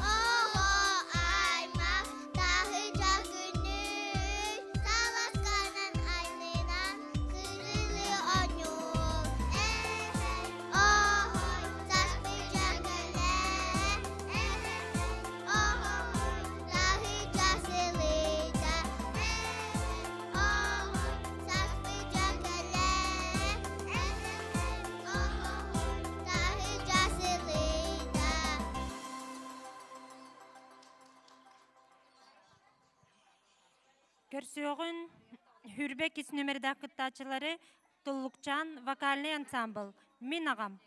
Ого аймақ тахыша күнү Таласканан айнынан кырылы онюл Эхей, охой, таспыша кәлі Эхей, охой, тахыша сылыйда Эхей, охой, таспыша кәлі Эхей, охой, тахыша сылыйда Көрсөғін Хүрбек ис нөмірді ақыттачылары Тұллықчан вокальный ансамбль. Мен ағам.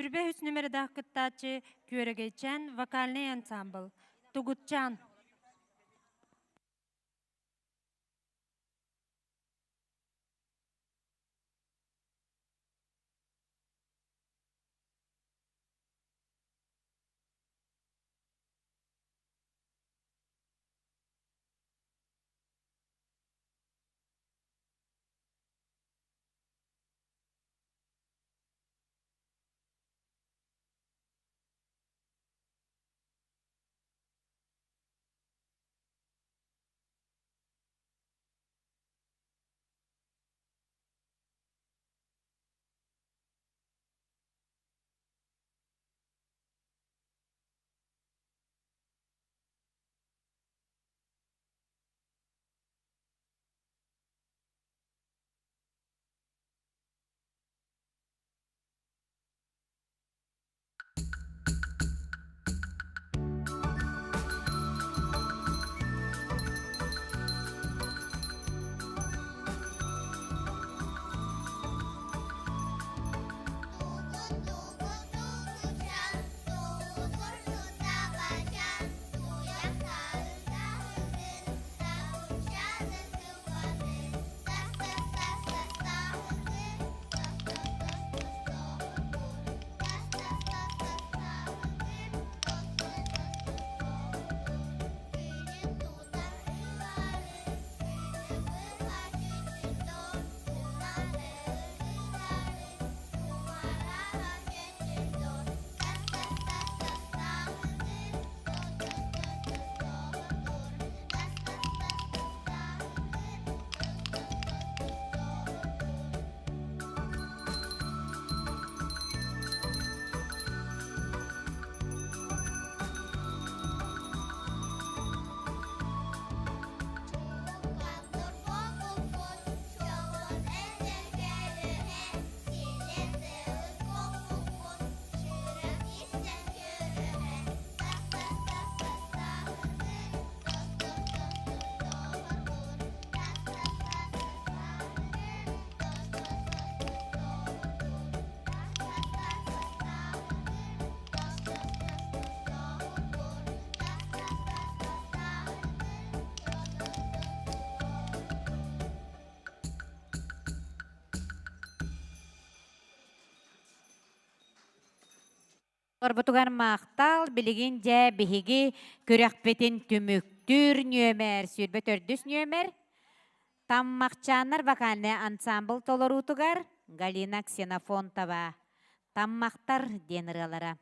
Сүрбе үс нөмірді ақыттачы көрігейчен вокальный ансамбл. Тугутчан. Орбутугар мақтал билигин жа биһиги күрәхпетин түмүктүр нөмер сүрбе төрдүс нөмер таммакчанар вокальный ансамбл толорутугар Галина Ксенофонтова таммактар деныралара.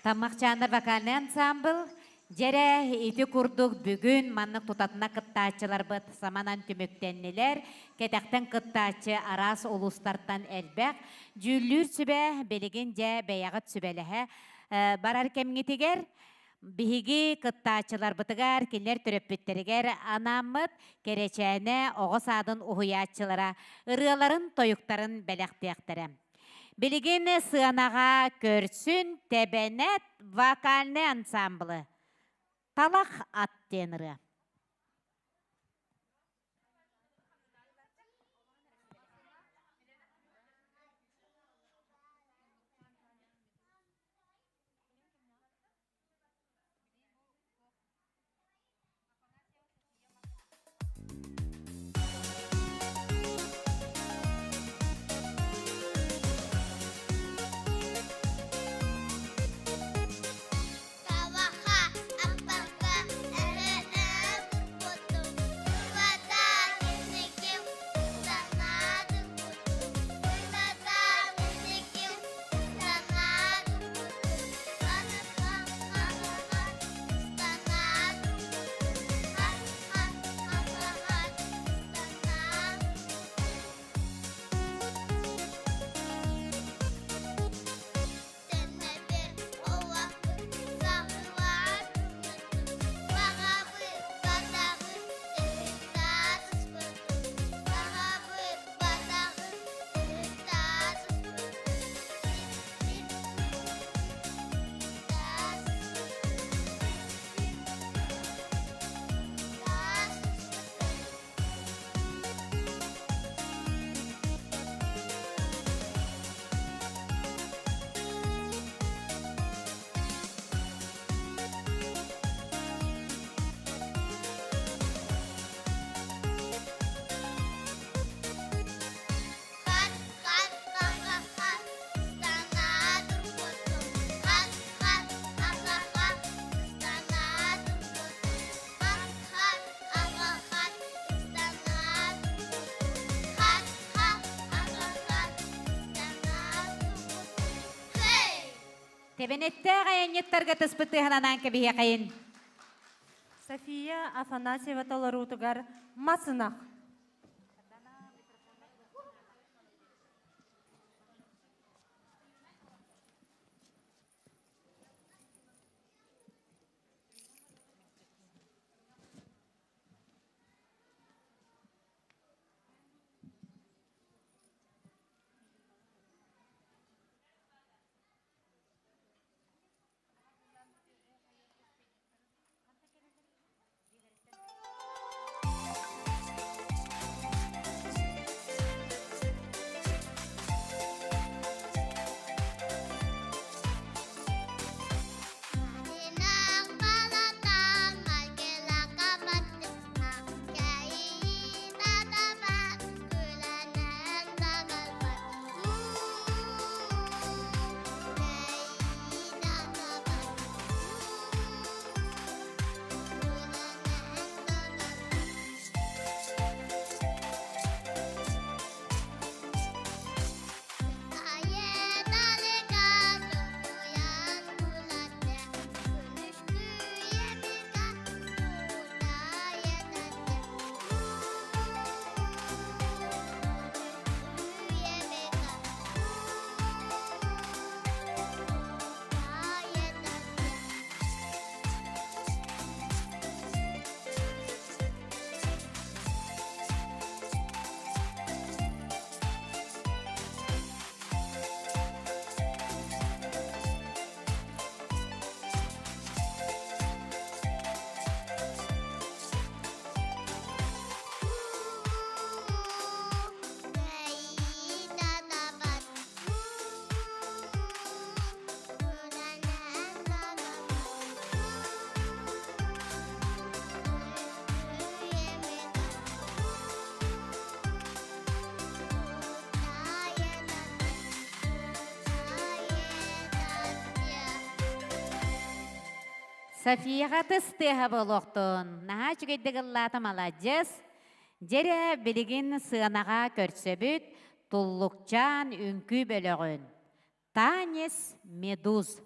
Таммақчанар вокальный ансамбл Жере ити курдук бүгүн маннык тутатына кыттаачылар быт саманан түмүктеннилер, кетектен кыттаачы арас улустартан элбек, жүллүр сүбе белигин же бейагыт сүбелеhe барар кемгитигер, биһиги кыттаачылар бытыгар кинлер төрөппүттеригер анаммыт керечээне оҕо саадын ухуяачылара ырыаларын тойуктарын белектияктере. Билигин сыанага көрсүн тебенет вокальный ансамблы. Талах ат тенры. Таваха аппака эренем буту Вада кенекем санадым буту Вада кенекем санадым буту Хан-хан хан-хан станадым буту Хан-хан хан-хан станадым Теннебер овапы сағылар Бағабы батағы үстасыз бұту Бағабы батағы үстасыз бұту Хан хан хан станадым буту Хан хан хан станадым буту Хан хан хан станадым буту Хан хан станадым буту Хей! Тебенетте гайыннеттарга тыспытыхананан кебиhe кайын. София Афанасьева толорутугар масынах. Inang palatang magkila kapatisna Kaya tatapat kulan ng tagalpat Kaya tatapat Kaya talikat tukuyan bulatnya Kunüşkü yemika Kudaya tatya Kunüşkü yemika Kudaya tatya Софияға тыстыға болуқтun. Наға жүгейдігіллаты маладжыз. Жере білігін сыанаға көрсөбіт тұллықчан үнкі бөлігін. Танес медуз.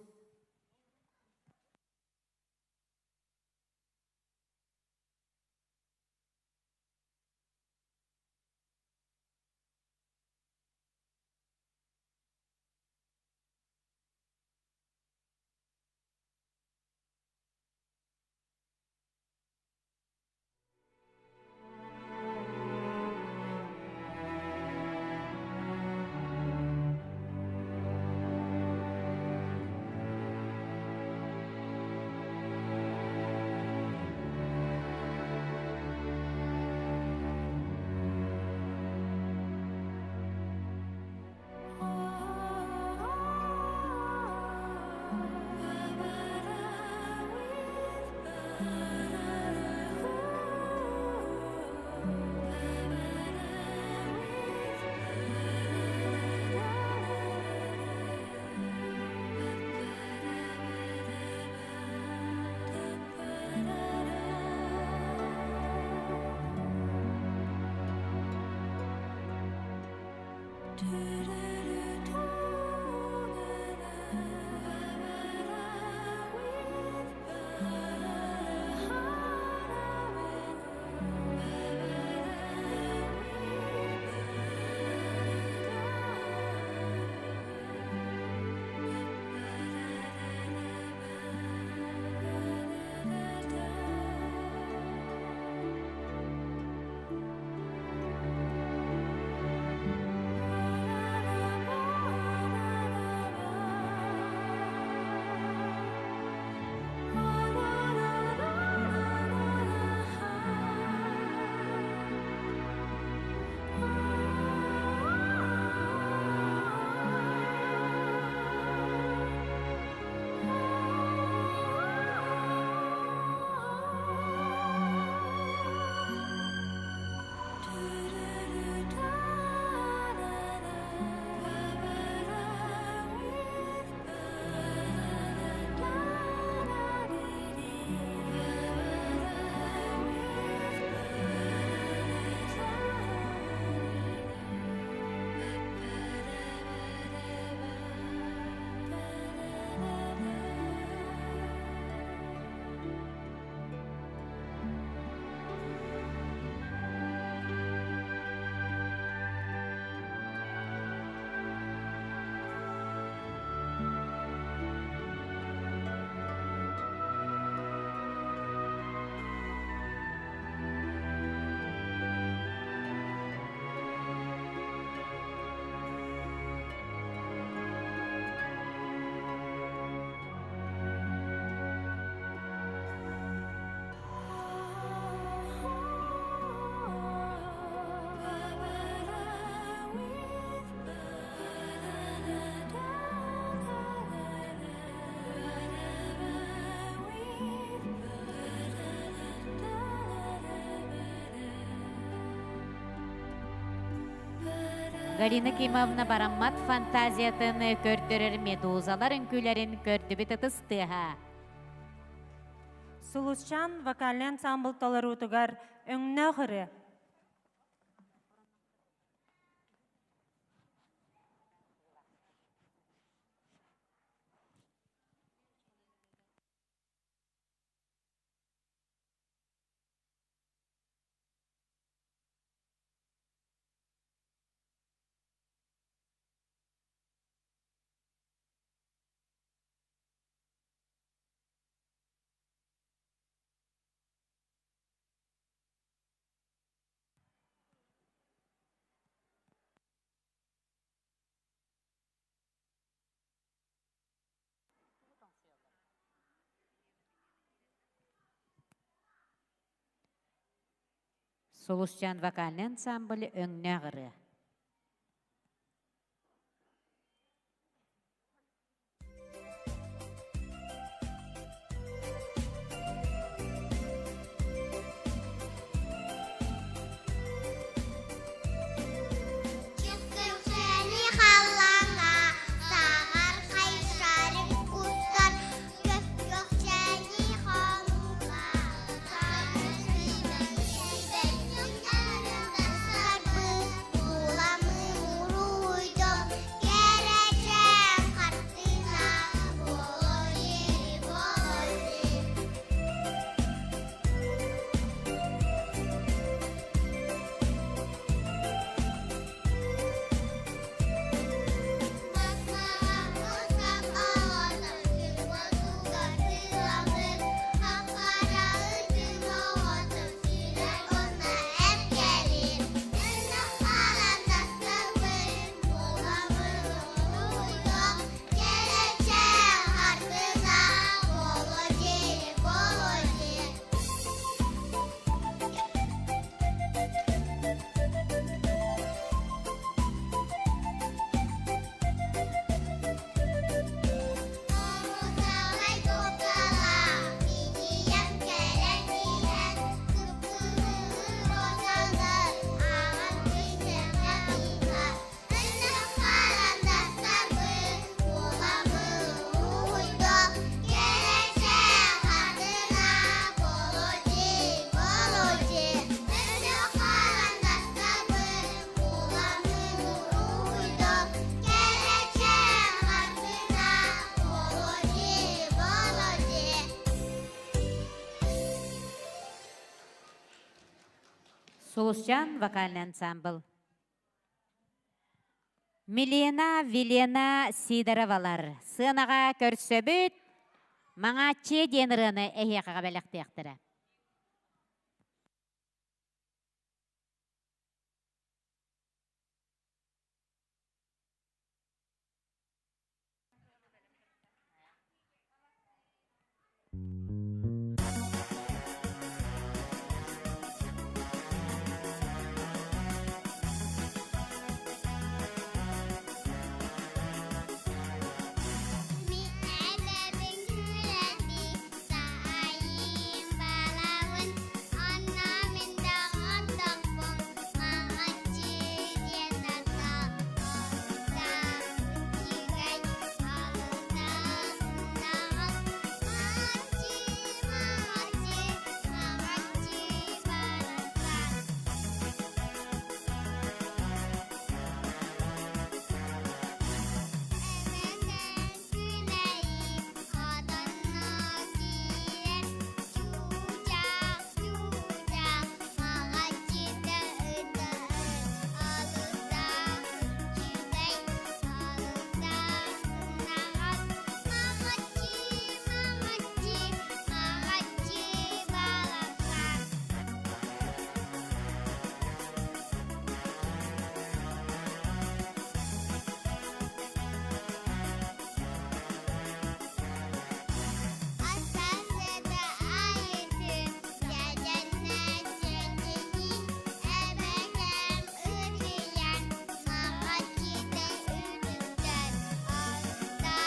Галина Кимовна бараммат фантазиятын көрдөрөр медузалар үңкүлерин көрдүбүт ытыстыха. Сулусчан вокальный ансамбль толарутугар өңнө хыры. Сулусчан вокальный ансамбль өңнө гыры. Thank you. Сулушчан вокальный ансамбль. Милена Вилена Сидоровалар. Сынаға көрсөбүт, маңа че деніріні әйеқаға бәліқтіяқтыры. Mi ellerin güledi, sayın balağın, annemin dağın takbım, mağacı diye tata, orada yügey, alında sınağın, mağacı, mağacı, mağacı balaklar. Emenden güneyim, kadınla giyen, cucak cucak, mağacıda ödağın, alıda yügey, alında sınağın, mağacı, mağacı, mağacı balaklar. Asasada ayıtın, ya cennet cengiyi, ebegem ürüyen, mağacıda üründen, alında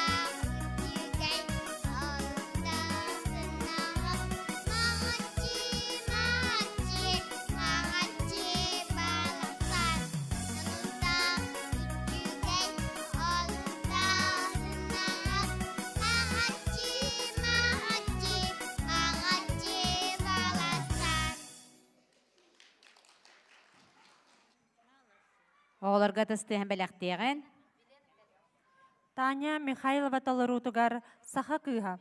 yügey, alında sınağın, mağacı, mağacı, mağacı balaklar. Yanında yügey, alında sınağın, mağacı, mağacı, mağacı balaklar. Оғыларға тыстыған бәліқтіяғын. Таня Михайлова толорутугар саха кыха.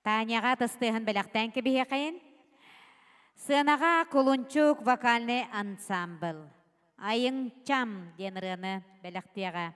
Таняға тыстыған бәліқтен кебіғейін. Сынаға Кулунчук вокальный ансамбль. Айың чам деніріні бәліқтеға.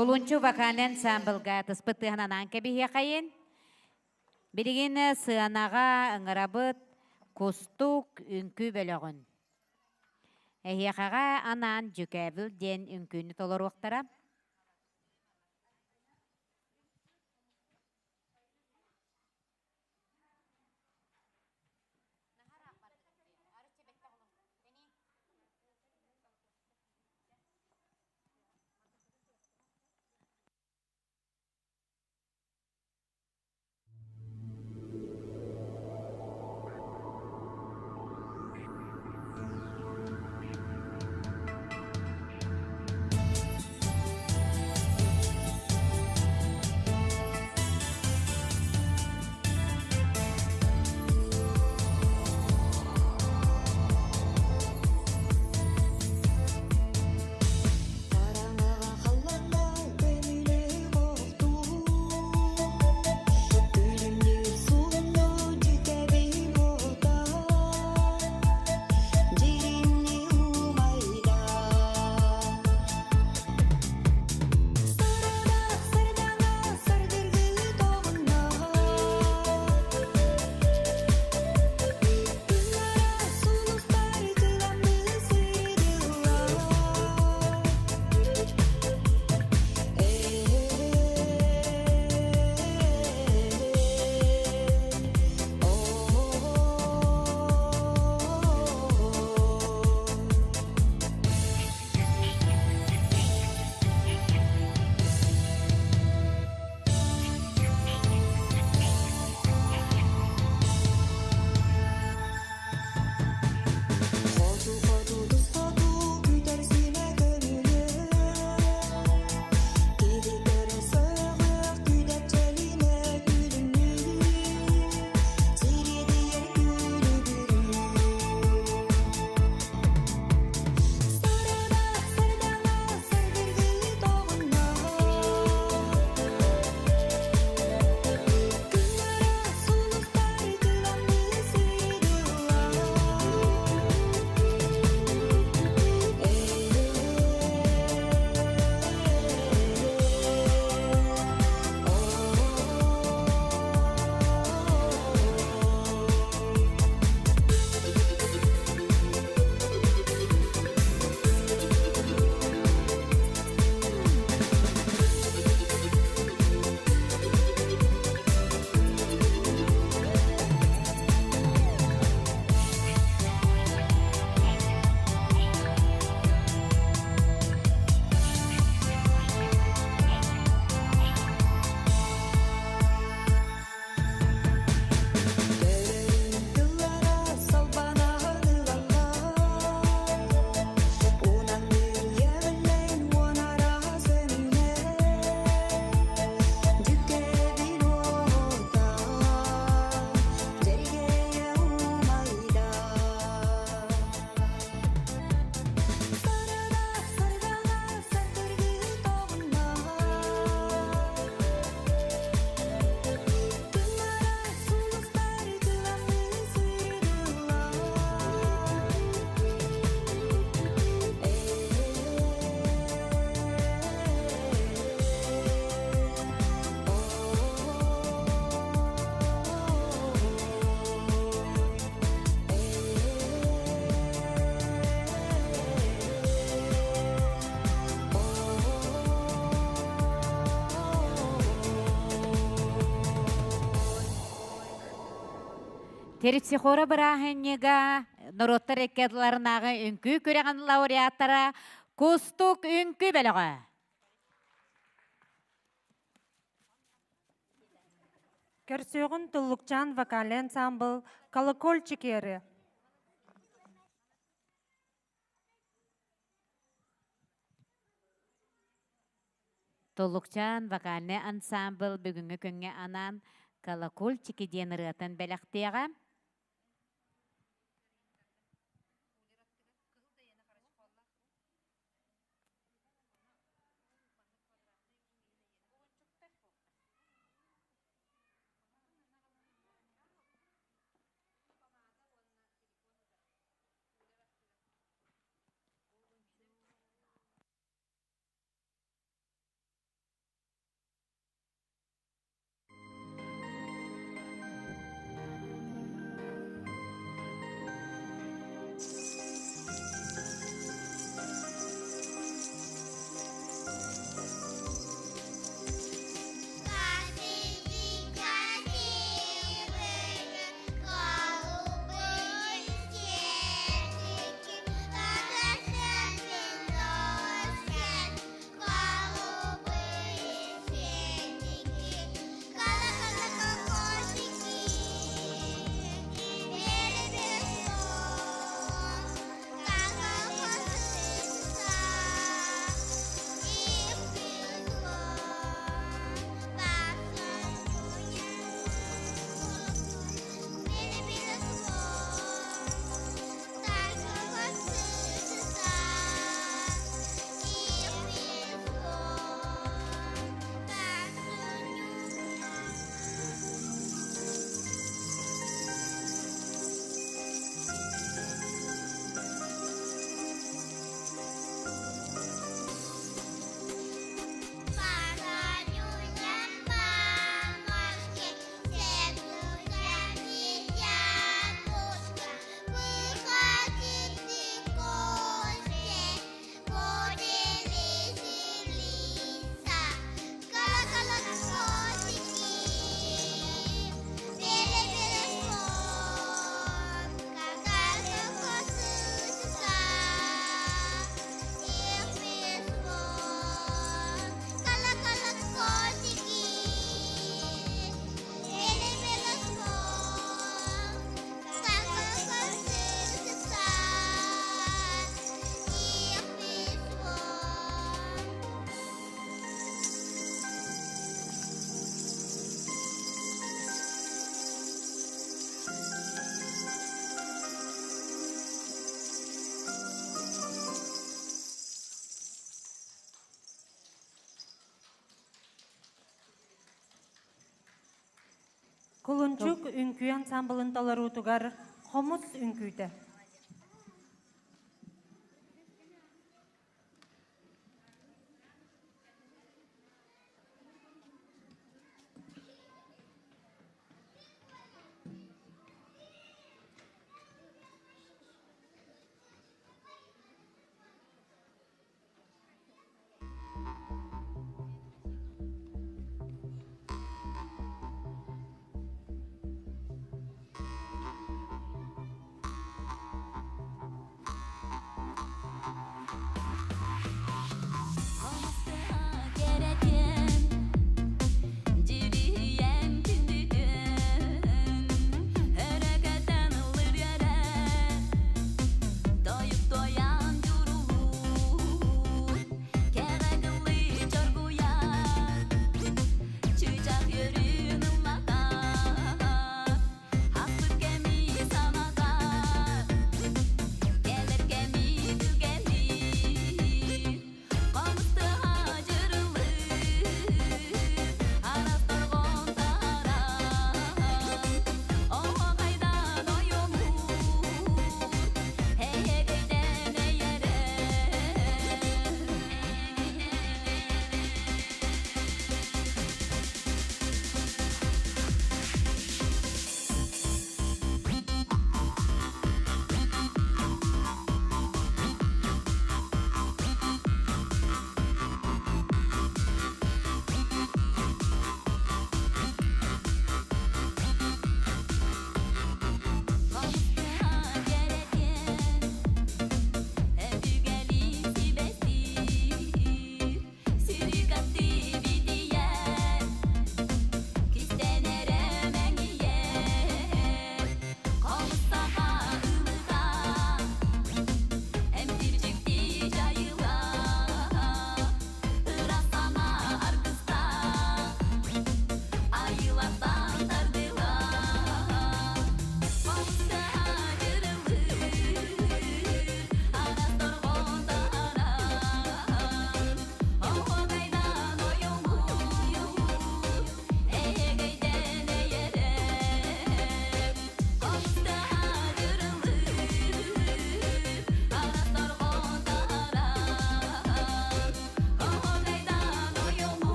Kulunçu vokal ансамблга тұспыттығынан кәбіге қайын. Бірігені сығанаға ыңырабыт кустук үнкі бөлігін. Әйеқаға анан жүкәбіл ден үнкіні толыр оқтара. Терипсихора барахыннега нороттар эккедларынағы үнкі көреген лауреаттара кустук үнкі бәліға. Көрсөғін Тұллықчан вокал ансамбл «Колокольчикері». Толукчан вокальный ансамбл бүгінгі күнге анан колокольчики ден ыратын бәліқтеға. Kulunçuk ünkü ansamblın talarutugar homuz ünküde.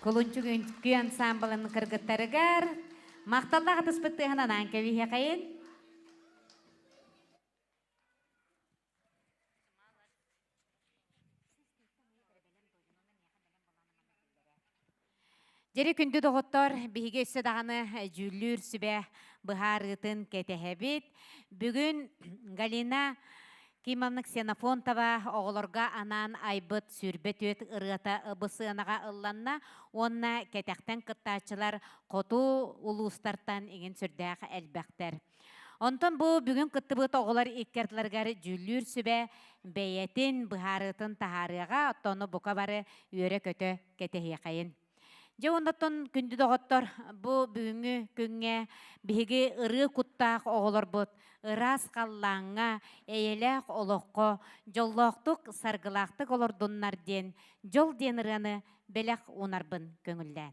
Kulunçuk ünkü ansamblının kırgıtlarıgar. Maqtallağı tıspıttığına nanke bihe kayın. Jeri kündü doğuttor bihiге üssü dağını jüllür sübe bıharıtın ketehebit. Bugün Galina Kimamны Ксенофон таба оғылырға анан айбыт сүрбет өт ырыта ыбысынаға ылланна, онна кетектен кыттачылар қоту улустартан еген сүрдәқ әлбәқтер. Онтон бұл бүгін кыттыбыт оғылар иккертлергар жүллүр сүбе бәйетін бұхарытын тахарыға оттоны бұқа бары өре көті кетехе қайын. Же ондаттон күнді доғыттор бұл бүгінгі күнге бігі ыры құттақ оғылар бұд. Ырас қаллаңа, әйеләқ олыққо, жоллоқтық сарғылақтық олырдыннар ден, жол ден ыраны бәләқ онарбын көңілден.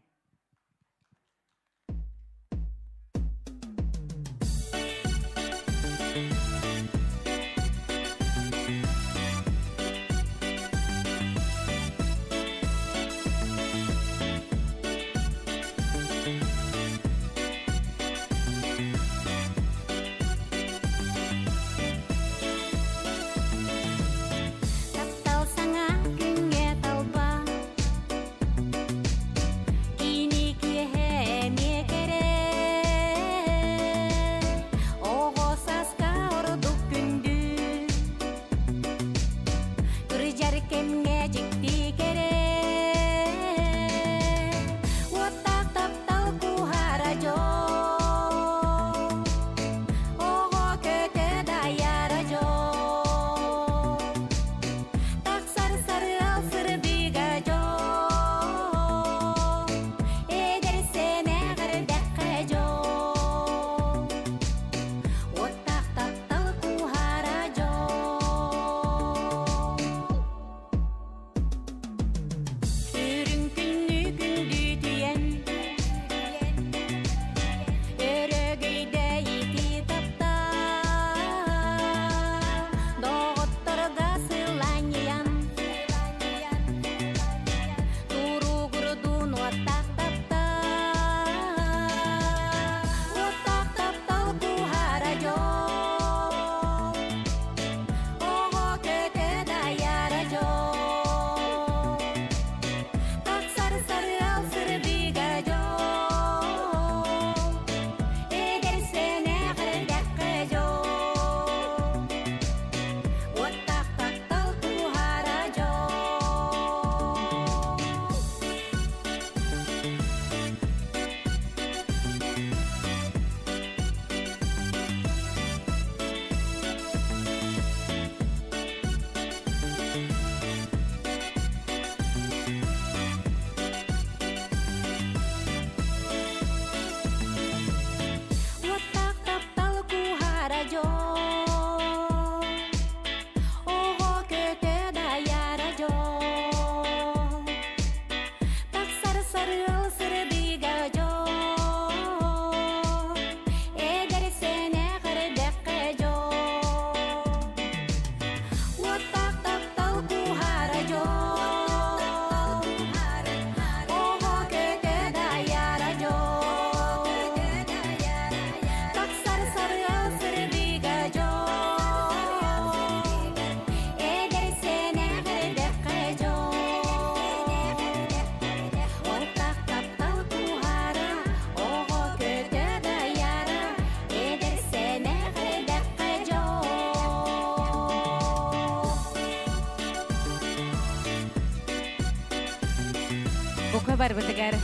бар бітігер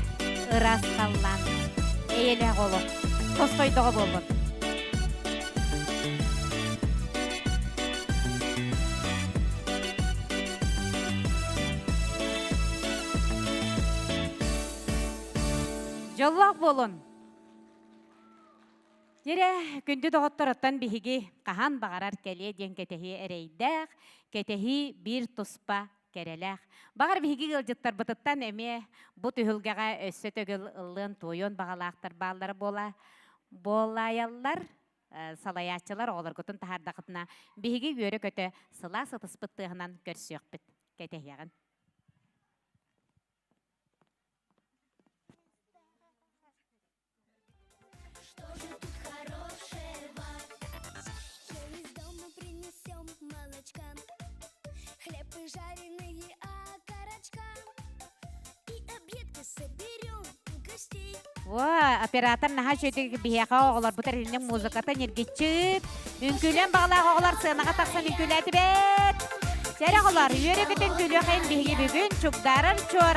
ырас қаллан. Эйелі қолы. Тосқойдығы болын. Жоллақ болын. Ере, күнді доғыттырыттан біхігі қахан бағарар кәле ден кетехи әрейдәқ, кетехи бір тұспа кәреләқ. Бағар біхігі ғылжыттар бұтыттан әме бұт үхілгеға өссі төгіл ұлын тойон бағалақтар бағалары болайалар, салаячылар оғылар күтін тахардақытына біхігі көрі көті сыла сытыспыттығынан көрсіяқ біт кетехияғын. Что же тут хорошего? Из дома принесем молочка, хлеб и жареные окорочка, и обедка соберем гостей. Оператор наха шөйдегі бейеқа оғылар бұтарының музыкатын ергетчіп. Үнкілен бағлағы оғылар сығынаға тақсан үнкілі әті бәт. Сәрі оғылар, үйері күтін күлі қайын бейге бүгін чүкдарыр чуара.